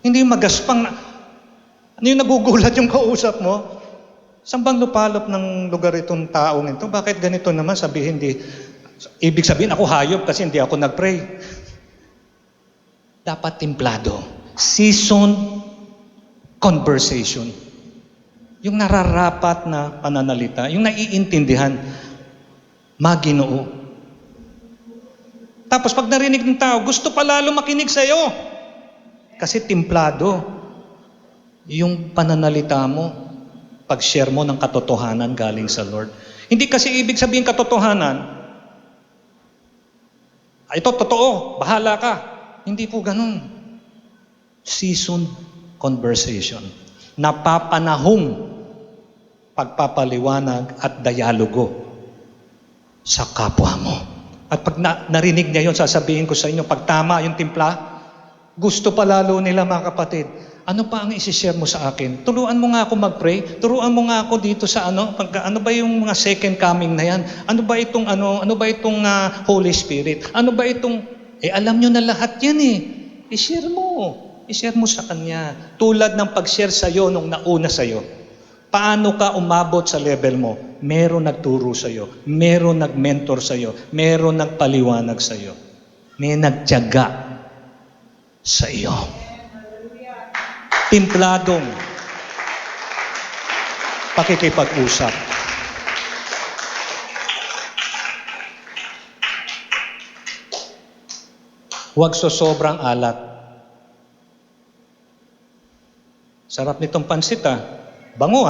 hindi magaspang na. Ano yung nagugulat yung kausap mo? Saan bang lupalop ng lugar itong taong ito? Bakit ganito naman? Sabihin, ibig sabihin ako hayop kasi hindi ako nag-pray. Dapat templado. Seasoned conversation. Yung nararapat na pananalita, yung naiintindihan, Maginoo. Tapos pag narinig ng tao, gusto pa lalo makinig sa'yo. Kasi templado. Yung pananalita mo, pag-share mo ng katotohanan galing sa Lord. Hindi kasi ibig sabihin katotohanan, ito totoo, bahala ka. Hindi po ganun. Seasoned conversation. Napapanahong pagpapaliwanag at dialogo sa kapwa mo. At pag narinig niya yun, sasabihin ko sa inyo, pag tama yung timpla, gusto pa lalo nila mga kapatid, ano pa ang isi-share mo sa akin? Turuan mo nga ako mag-pray, turuan mo nga ako dito sa ano ba yung mga second coming na yan? Ano ba itong Holy Spirit? Ano ba itong, alam nyo na lahat yan eh. I-share mo sa Kanya. Tulad ng pag-share sa'yo nung nauna sa'yo. Paano ka umabot sa level mo? Meron nagturo sa'yo. Meron nag-mentor sa'yo. Meron nagpaliwanag sa'yo. May nagtiyaga sa iyo. Timpladong pakikipag-usap. Huwag sobrang alat. Sarap nitong pansit Bango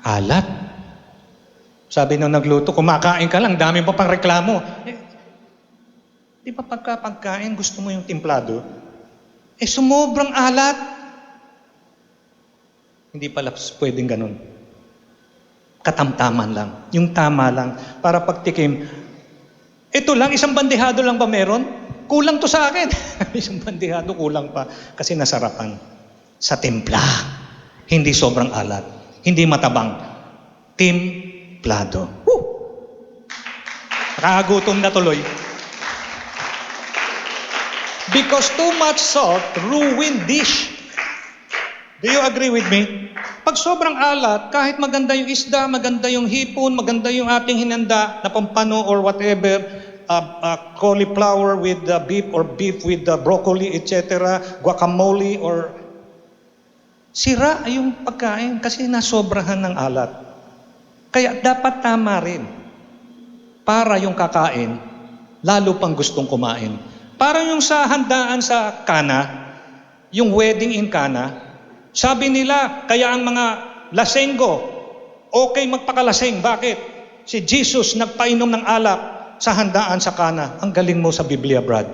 Alat. Sabi nung nagluto, kumakain ka lang, dami pa pang reklamo. Di ba pagkain, gusto mo yung timplado? Sumobrang alat. Hindi pala pwedeng ganun. Katamtaman lang. Yung tama lang. Para pagtikim, ito lang, isang bandehado lang ba meron? Kulang to sa akin. Isang bandehado, kulang pa. Kasi nasarapan. Sa timpla. Hindi sobrang alat. Hindi matabang. Timplado. Nakagutom na tuloy. Because too much salt ruin dish. Do you agree with me? Pag sobrang alat, kahit maganda yung isda, maganda yung hipon, maganda yung ating hinanda na pampano or whatever, cauliflower with beef or beef with broccoli, etc., guacamole or sira yung pagkain kasi nasobrahan ng alat. Kaya dapat tama rin para yung kakain, lalo pang gustong kumain. Parang yung sa handaan sa Cana, yung wedding in Cana, sabi nila, kaya ang mga lasenggo, okay magpakalaseng. Bakit? Si Jesus nagpainom ng alak sa handaan sa Cana. Ang galing mo sa Biblia, Brad.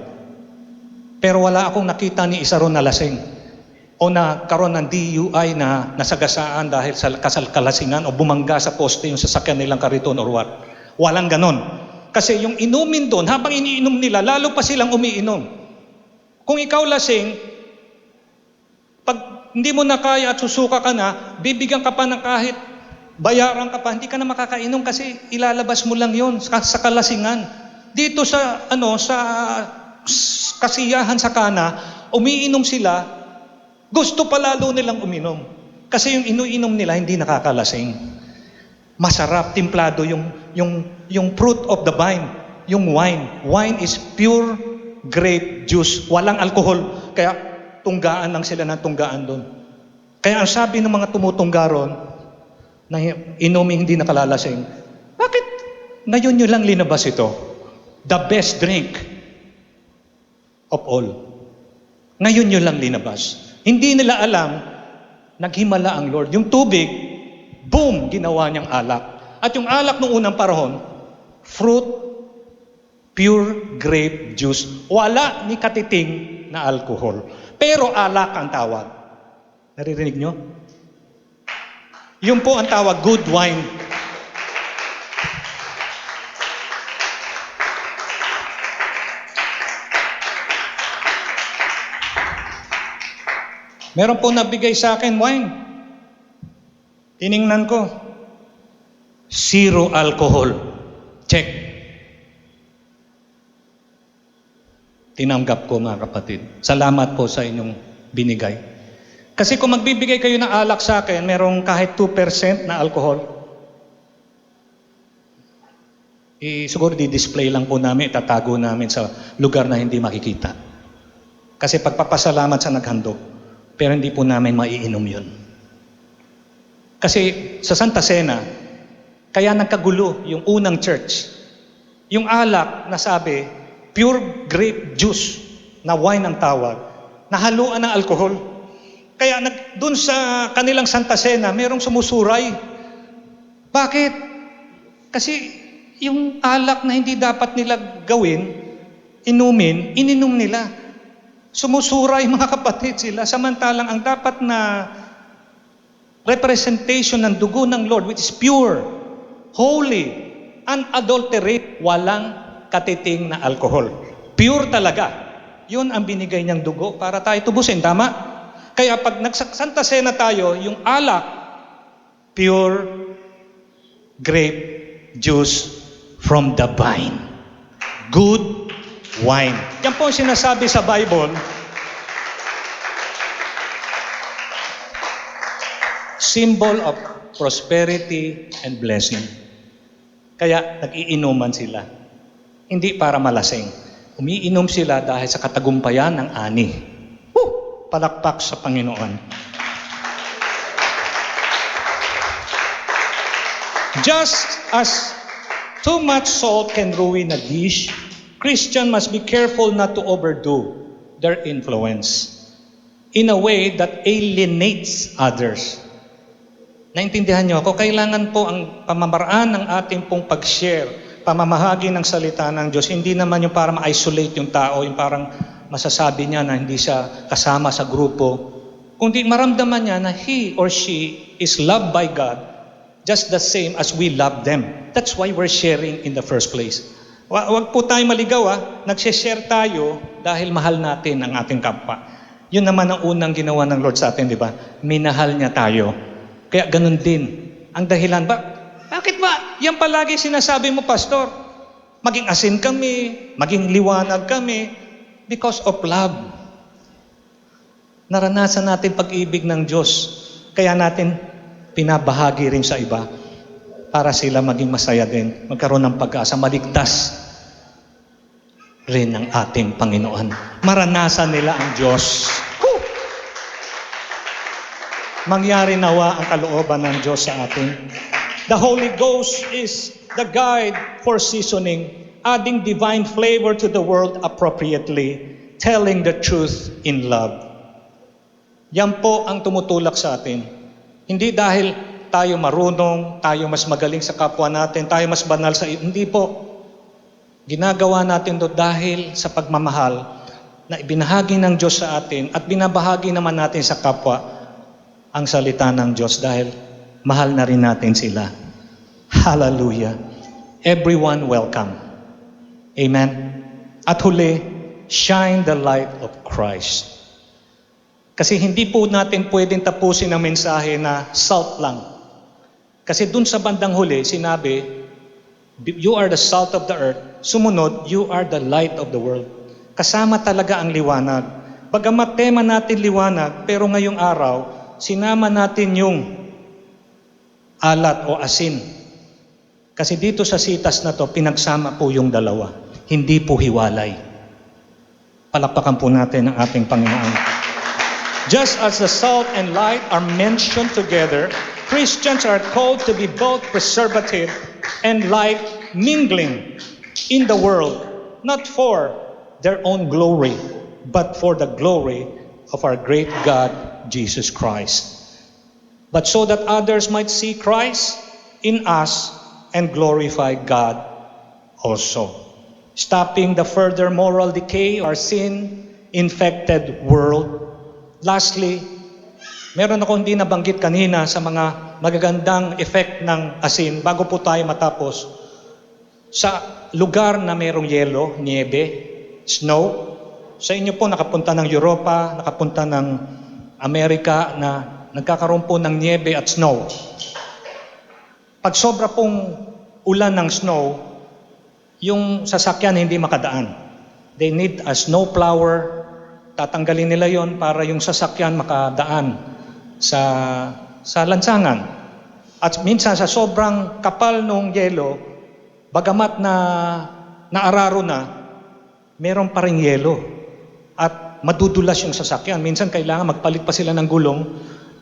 Pero wala akong nakita ni isa ron na laseng. O na karon ng DUI na nasagasaan dahil sa kalasingan o bumangga sa poste yung sasakyan nilang kariton or what. Walang ganon. Kasi yung inumin doon, habang iniinom nila, lalo pa silang umiinom. Kung ikaw lasing, pag hindi mo na kaya at susuka ka na, bibigyan ka pa ng kahit Bayaran ka pa, hindi ka na makakainom kasi ilalabas mo lang yon sa kalasingan. Dito sa kasiyahan sa Kana, umiinom sila, gusto pa lalo nilang uminom. Kasi yung inuinom nila hindi nakakalasing. Masarap, timplado yung fruit of the vine, yung wine. Wine is pure grape juice, walang alcohol. Kaya tunggaan lang sila ng tunggaan doon. Kaya ang sabi ng mga tumutungga ron, na inuming hindi nakalalasing, bakit ngayon nyo lang linabas ito? The best drink of all. Ngayon nyo lang linabas. Hindi nila alam, naghimala ang Lord. Yung tubig, boom, ginawa niyang alak. At yung alak nung unang panahon, fruit, pure grape juice. Wala ni katiting na alcohol. Pero alak ang tawag. Naririnig nyo? Yun po ang tawag, good wine. Meron po nabigay sa akin wine. Tiningnan ko. 0 alcohol. Check. Tinanggap ko mga kapatid. Salamat po sa inyong binigay. Kasi kung magbibigay kayo ng alak sa akin, merong kahit 2% na alcohol, siguro di-display lang po namin, itatago namin sa lugar na hindi makikita. Kasi pagpapasalamat sa naghandog, pero hindi po namin maiinom yun. Kasi sa Santa Cena, kaya nagkagulo yung unang church. Yung alak na sabi, pure grape juice na wine ang tawag, nahaluan ng alcohol. Kaya doon sa kanilang Santa Cena, merong sumusuray. Bakit? Kasi yung alak na hindi dapat nila gawin, inumin, ininom nila. Sumusuray mga kapatid sila, samantalang ang dapat na representation ng dugo ng Lord, which is pure, holy, unadulterated, walang katiting na alcohol. Pure talaga. Yun ang binigay niyang dugo para tayo tubusin. Tama? Kaya pag nagsanta Cena tayo, yung alak, pure grape juice from the vine. Good wine. Yan po sinasabi sa Bible. Symbol of prosperity and blessing. Kaya nag-iinuman sila. Hindi para malasing. Umiinom sila dahil sa katagumpayan ng ani. Palakpak sa Panginoon. Just as too much salt can ruin a dish, Christian must be careful not to overdo their influence in a way that alienates others. Naintindihan niyo ako, kailangan po ang pamamaraan ng ating pong pag-share, pamamahagi ng salita ng Diyos, hindi naman yung para ma-isolate yung tao, yung parang masasabi niya na hindi siya kasama sa grupo, kundi maramdaman niya na he or she is loved by God just the same as we love them. That's why we're sharing in the first place. Huwag po tayo maligaw, nagse-share tayo dahil mahal natin ang ating kapwa. Yun naman ang unang ginawa ng Lord sa atin, di ba? Minahal niya tayo. Kaya ganun din. Ang dahilan ba? Bakit ba? Yan palagi sinasabi mo, Pastor. Maging asin kami, maging liwanag kami, because of love. Naranasan natin pag-ibig ng Diyos. Kaya natin pinabahagi rin sa iba para sila maging masaya din, magkaroon ng pag-asa, maligtas rin ng ating Panginoon. Maranasan nila ang Diyos. Mangyari nawa ang kalooban ng Diyos sa atin. The Holy Ghost is the guide for seasoning, adding divine flavor to the world appropriately, telling the truth in love. Yan po ang tumutulak sa atin. Hindi dahil tayo marunong, tayo mas magaling sa kapwa natin, tayo mas banal sa hindi po. Ginagawa natin to dahil sa pagmamahal na ibinahagi ng Diyos sa atin at binabahagi naman natin sa kapwa ang salita ng Diyos dahil mahal na rin natin sila. Hallelujah. Everyone welcome. Amen. At huli, shine the light of Christ. Kasi hindi po natin pwedeng tapusin ang mensahe na salt lang. Kasi dun sa bandang huli, sinabi, you are the salt of the earth. Sumunod, you are the light of the world. Kasama talaga ang liwanag. Bagamat tema natin liwanag, pero ngayong araw, sinama natin yung alat o asin. Kasi dito sa sitas na to, pinagsama po yung dalawa. Hindi po hiwalay. Palakpakan po natin ang ating Panginoon. Just as the salt and light are mentioned together, Christians are called to be both preservative and light mingling in the world, not for their own glory, but for the glory of our great God, Jesus Christ. But so that others might see Christ in us and glorify God also. Stopping the further moral decay or sin-infected world. Lastly, meron ako hindi nabanggit kanina sa mga magagandang effect ng asin bago po tayo matapos. Sa lugar na merong yelo, niebe, snow, sa inyo po nakapunta ng Europa, nakapunta ng Amerika na nagkakaroon po ng niebe at snow. Pag sobra pong ulan ng snow, yung sasakyan hindi makadaan. They need a snow plower. Tatanggalin nila yon para yung sasakyan makadaan sa lansangan. At minsan sa sobrang kapal ng yelo, bagamat na naararo na, meron pa ring yelo. At madudulas yung sasakyan. Minsan kailangan magpalit pa sila ng gulong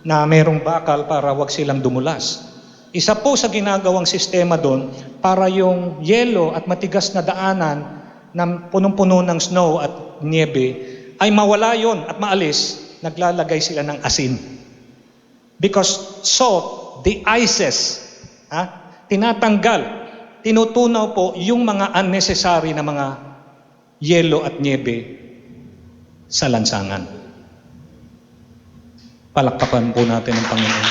na merong bakal para wag silang dumulas. Isa po sa ginagawang sistema doon para yung yelo at matigas na daanan na punong-puno ng snow at niebe ay mawala yon at maalis, naglalagay sila ng asin. Because salt, the ices, tinatanggal, tinutunaw po yung mga unnecessary na mga yelo at niebe sa lansangan. Palakpakan po natin ang Panginoon.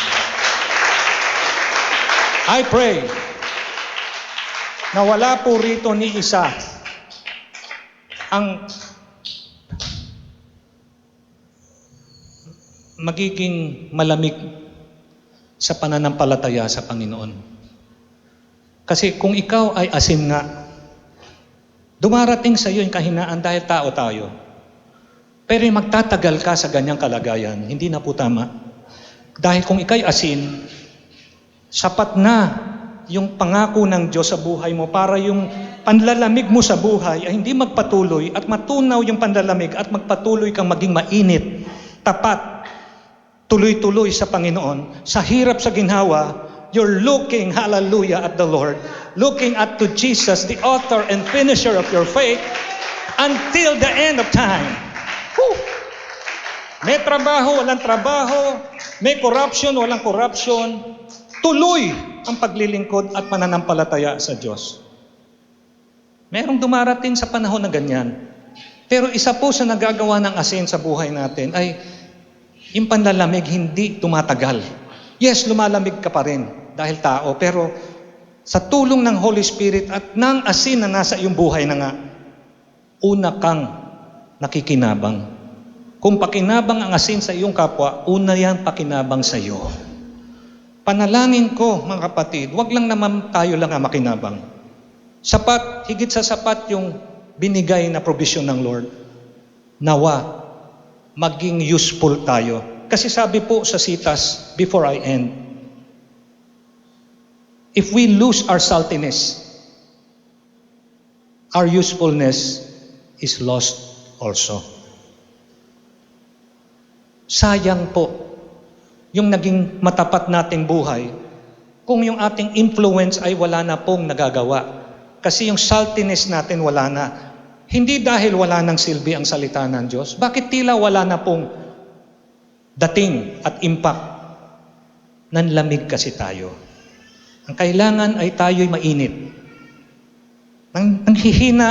I pray na wala po rito ni isa ang magiging malamig sa pananampalataya sa Panginoon. Kasi kung ikaw ay asin nga, dumarating sa iyo yung kahinaan dahil tao tayo. Pero magtatagal ka sa ganyang kalagayan, hindi na po tama. Dahil kung ikay asin, sapat na yung pangako ng Diyos sa buhay mo para yung panlalamig mo sa buhay ay hindi magpatuloy at matunaw yung panlalamig at magpatuloy kang maging mainit, tapat, tuloy-tuloy sa Panginoon. Sa hirap, sa ginhawa, you're looking, hallelujah, at the Lord, looking at to Jesus, the author and finisher of your faith, until the end of time. Whew! May trabaho, walang trabaho, may corruption, walang corruption, tuloy ang paglilingkod at pananampalataya sa Diyos. Merong dumarating sa panahon na ganyan. Pero isa po sa nagagawa ng asin sa buhay natin ay yung panlalamig hindi tumatagal. Yes, lumalamig ka pa rin dahil tao, pero sa tulong ng Holy Spirit at ng asin na nasa iyong buhay na nga, una kang nakikinabang. Kung pakinabang ang asin sa iyong kapwa, una yan pakinabang sa iyo. Panalangin ko, mga kapatid, wag lang naman tayo lang ang makinabang. Sapat, higit sa sapat yung binigay na provision ng Lord. Nawa, maging useful tayo. Kasi sabi po sa sitas, before I end, if we lose our saltiness, our usefulness is lost also. Sayang po yung naging matapat nating buhay kung yung ating influence ay wala na pong nagagawa. Kasi yung saltiness natin wala na. Hindi dahil wala nang silbi ang salita ng Diyos. Bakit tila wala na pong dating at impact? Nanlamig kasi tayo. Ang kailangan ay tayo'y mainit. Nanghihina,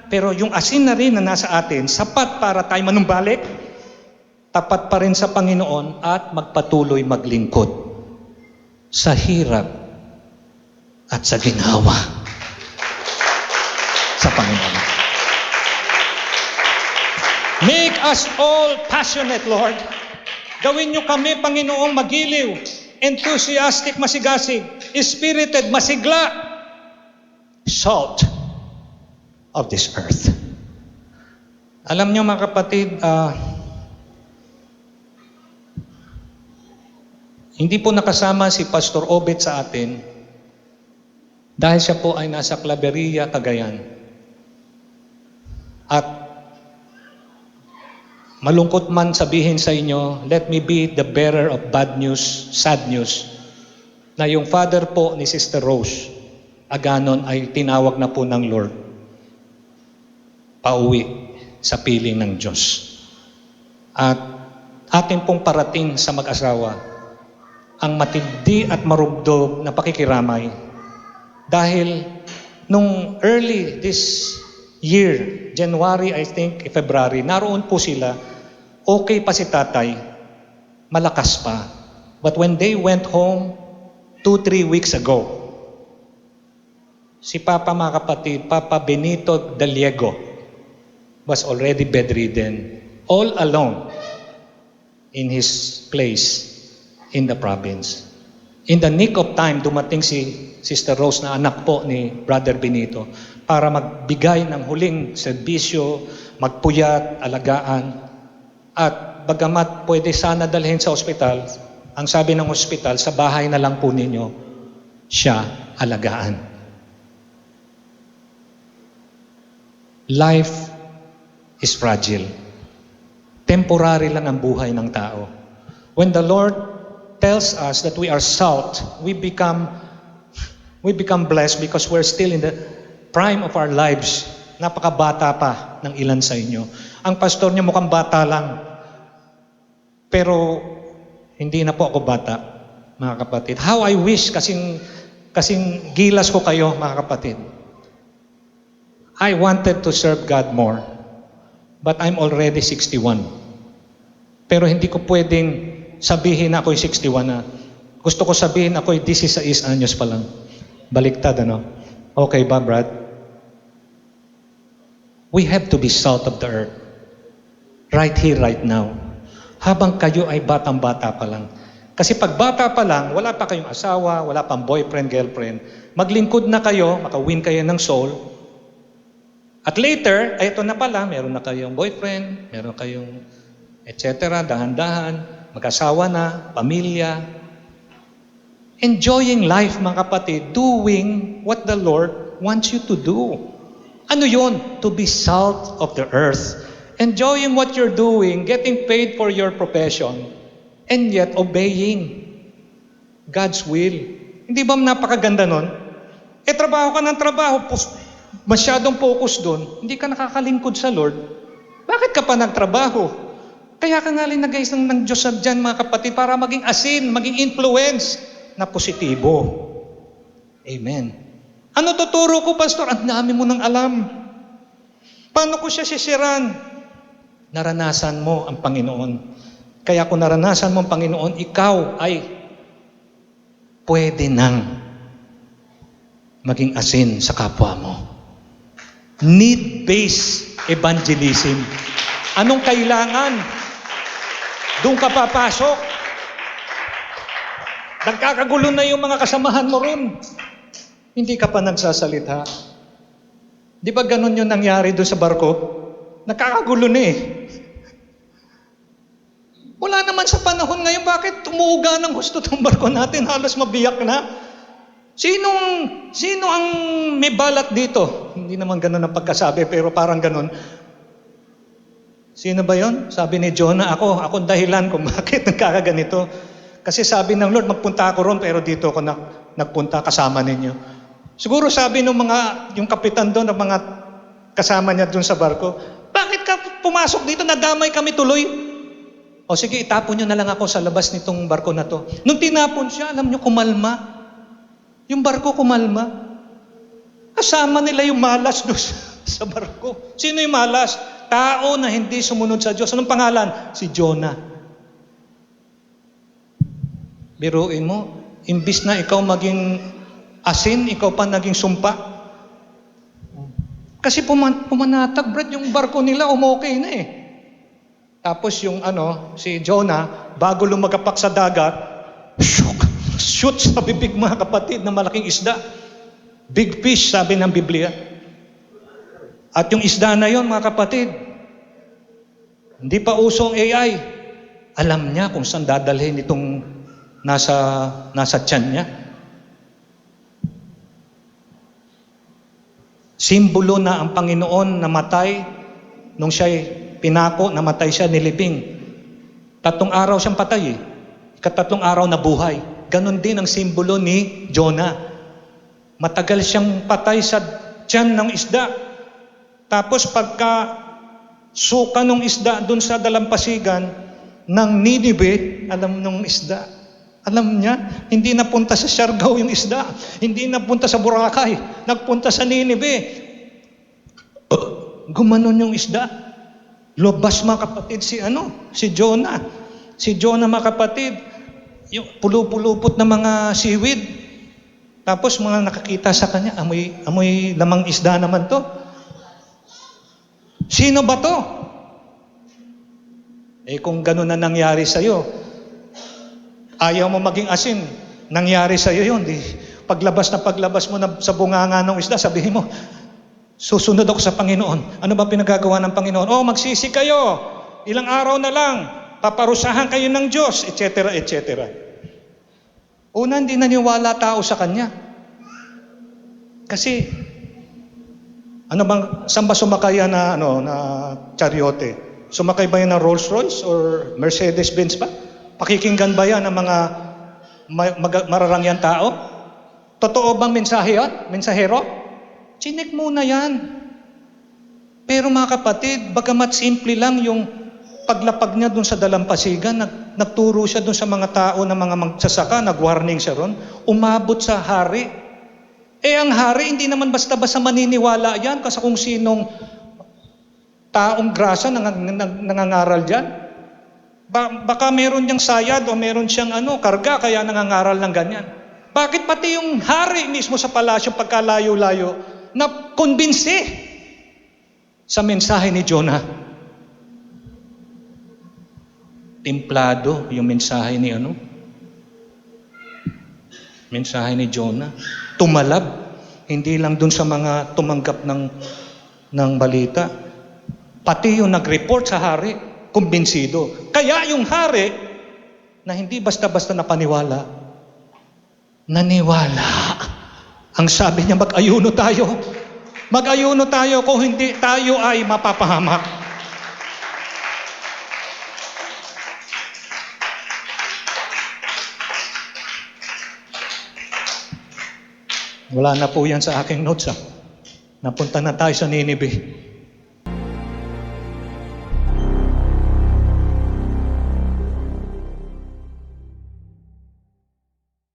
pero yung asin na rin na nasa atin, sapat para tayo manumbalik, tapat pa rin sa Panginoon at magpatuloy maglingkod sa hirap at sa ginhawa sa Panginoon. Make us all passionate, Lord. Gawin niyo kami, Panginoong, magiliw enthusiastic, masigasig, spirited, masigla, salt of this earth. Alam nyo mga kapatid, hindi po nakasama si Pastor Obet sa atin dahil siya po ay nasa Claveria, Cagayan. At malungkot man sabihin sa inyo, let me be the bearer of bad news, sad news, na yung father po ni Sister Rose Aganon ay tinawag na po ng Lord pauwi sa piling ng Diyos. At atin pong parating sa mag-asawa ang matindi at marugdog na pakikiramay dahil nung early this year, January, I think, February, naroon po sila, okay pa si tatay, malakas pa. But when they went home 2-3 weeks ago, si Papa, mga kapatid, Papa Benito Daliego was already bedridden, all alone in his place in the province. In the nick of time, dumating si Sister Rose na anak po ni Brother Benito para magbigay ng huling serbisyo, magpuyat, alagaan. At bagamat pwede sana dalhin sa ospital, ang sabi ng ospital, sa bahay na lang po ninyo siya alagaan. Life is fragile. Temporary lang ang buhay ng tao. When the Lord tells us that we are salt, we become blessed because we're still in the prime of our lives. Napakabata pa ng ilan sa inyo. Ang pastor niyo mukhang bata lang. Pero hindi na po ako bata, mga kapatid. How I wish kasing gilas ko kayo, mga kapatid. I wanted to serve God more, but I'm already 61. Pero hindi ko pwedeng sabihin na ako'y 61 na. Gusto ko sabihin ako'y 16 anyos pa lang. Baliktad, ano? Okay ba, Brad? We have to be salt of the earth. Right here, right now. Habang kayo ay batang-bata pa lang. Kasi pag bata pa lang, wala pa kayong asawa, wala pang boyfriend, girlfriend. Maglingkod na kayo, makawin kayo ng soul. At later, ay ito na pala, meron na kayong boyfriend, meron kayong etc. Dahan-dahan, mag-asawa na, pamilya. Enjoying life, mga kapatid, doing what the Lord wants you to do. Ano yun? To be salt of the earth. Enjoying what you're doing, getting paid for your profession, and yet obeying God's will. Hindi ba napakaganda nun? Trabaho ka ng trabaho, masyadong focus doon, hindi ka nakakalingkod sa Lord. Bakit ka pa nagtrabaho? Kaya ka nga linagay ng Diyos dyan, mga kapatid, para maging asin, maging influence na positibo. Amen. Ano tuturo ko, Pastor? Ang dami mo nang alam. Paano ko siya sisiran? Naranasan mo ang Panginoon. Kaya kung naranasan mo ang Panginoon, ikaw ay pwede nang maging asin sa kapwa mo. Need-based evangelism. Anong kailangan? Doon ka papasok. Nagkakagulo na yung mga kasamahan mo ron. Hindi ka pa nagsasalita. Di ba ganun yung nangyari doon sa barko? Nagkakagulo na eh. Wala naman sa panahon ngayon, bakit umuuga ng gusto itong barko natin? Halos mabiyak na. Sino ang may balat dito? Hindi naman ganun ang pagkasabi, pero parang ganun. Sino ba yon? Sabi ni Jonah, ako dahilan kung bakit nagkakaganito. Kasi sabi ng Lord, magpunta ako ron, pero dito ako nagpunta kasama ninyo. Siguro sabi ng yung kapitan doon, ng mga kasama niya doon sa barko, bakit ka pumasok dito? Nadamay kami tuloy. O sige, itapon nyo na lang ako sa labas nitong barko na to. Nung tinapon siya, alam nyo, kumalma. Yung barko kumalma. Kasama nila yung malas doon sa barko. Sino yung malas? Tao na hindi sumunod sa Diyos. Anong pangalan? Si Jonah. Biruin mo, imbis na ikaw maging asin, ikaw pa naging sumpa. Kasi pumanatag, Brad, yung barko nila, umokay na eh. Tapos yung si Jonah, bago lumagapak sa dagat, shoot sa bibig, mga kapatid, na malaking isda. Big fish, sabi ng Biblia. At yung isda na yon, mga kapatid, hindi pa usong AI. Alam niya kung saan dadalhin itong nasa tiyan niya. Simbolo na ang Panginoon namatay nung siya'y pinako, namatay siya, nilibing. 3 araw siyang patay eh. 3 araw na buhay. Ganon din ang simbolo ni Jonah. Matagal siyang patay sa tiyan ng isda. Tapos pagka suka ng isda dun sa dalampasigan ng Ninive, alam nung isda, alam niya, hindi napunta sa Siargao yung isda, hindi napunta sa Boracay, nagpunta sa Ninive. Gumanon yung isda. Lobas, mga kapatid, si Jonah. Si Jonah, mga kapatid, yung pulupulupot na mga seaweed. Tapos mga nakakita sa kanya, amoy lamang isda naman to. Sino ba to? Kung gano'n na nangyari sa'yo, ayaw mo maging asin, nangyari sa'yo yun. Paglabas mo sa bunganga ng isda, sabihin mo, susunod ako sa Panginoon. Ano ba pinagagawa ng Panginoon? Magsisi kayo. Ilang araw na lang. Paparusahan kayo ng Diyos, etc., etc. Una, hindi naniwala tao sa Kanya. Kasi, saan ba sumakay na charyote? Sumakay ba yan ng Rolls Royce or Mercedes-Benz ba? Pakikinggan ba yan ng mga mararangyan tao? Totoo bang mensahe yan? Mensahero? Chinik muna yan. Pero mga kapatid, bagamat simple lang yung paglapag niya dun sa dalampasigan, nagturo siya dun sa mga tao na mga magsasaka, nag-warning siya ron, umabot sa hari. Ang hari, hindi naman basta-basta maniniwala yan kasi kung sinong taong grasa nangangaral dyan. Baka meron niyang sayad o meron siyang karga kaya nangangaral ng ganyan. Bakit pati yung hari mismo sa palasyo pagkalayo-layo na kumbinsi sa mensahe ni Jonah? Templado yung mensahe mensahe ni Jonah. Tumalab, hindi lang dun sa mga tumanggap ng balita. Pati yung nag-report sa hari, kumbinsido. Kaya yung hari, na hindi basta-basta napaniwala, naniwala. Ang sabi niya, mag-ayuno tayo. Mag-ayuno tayo kung hindi tayo ay mapapahamak. Wala na po yan sa aking notes. Napunta na tayo sa Ninive.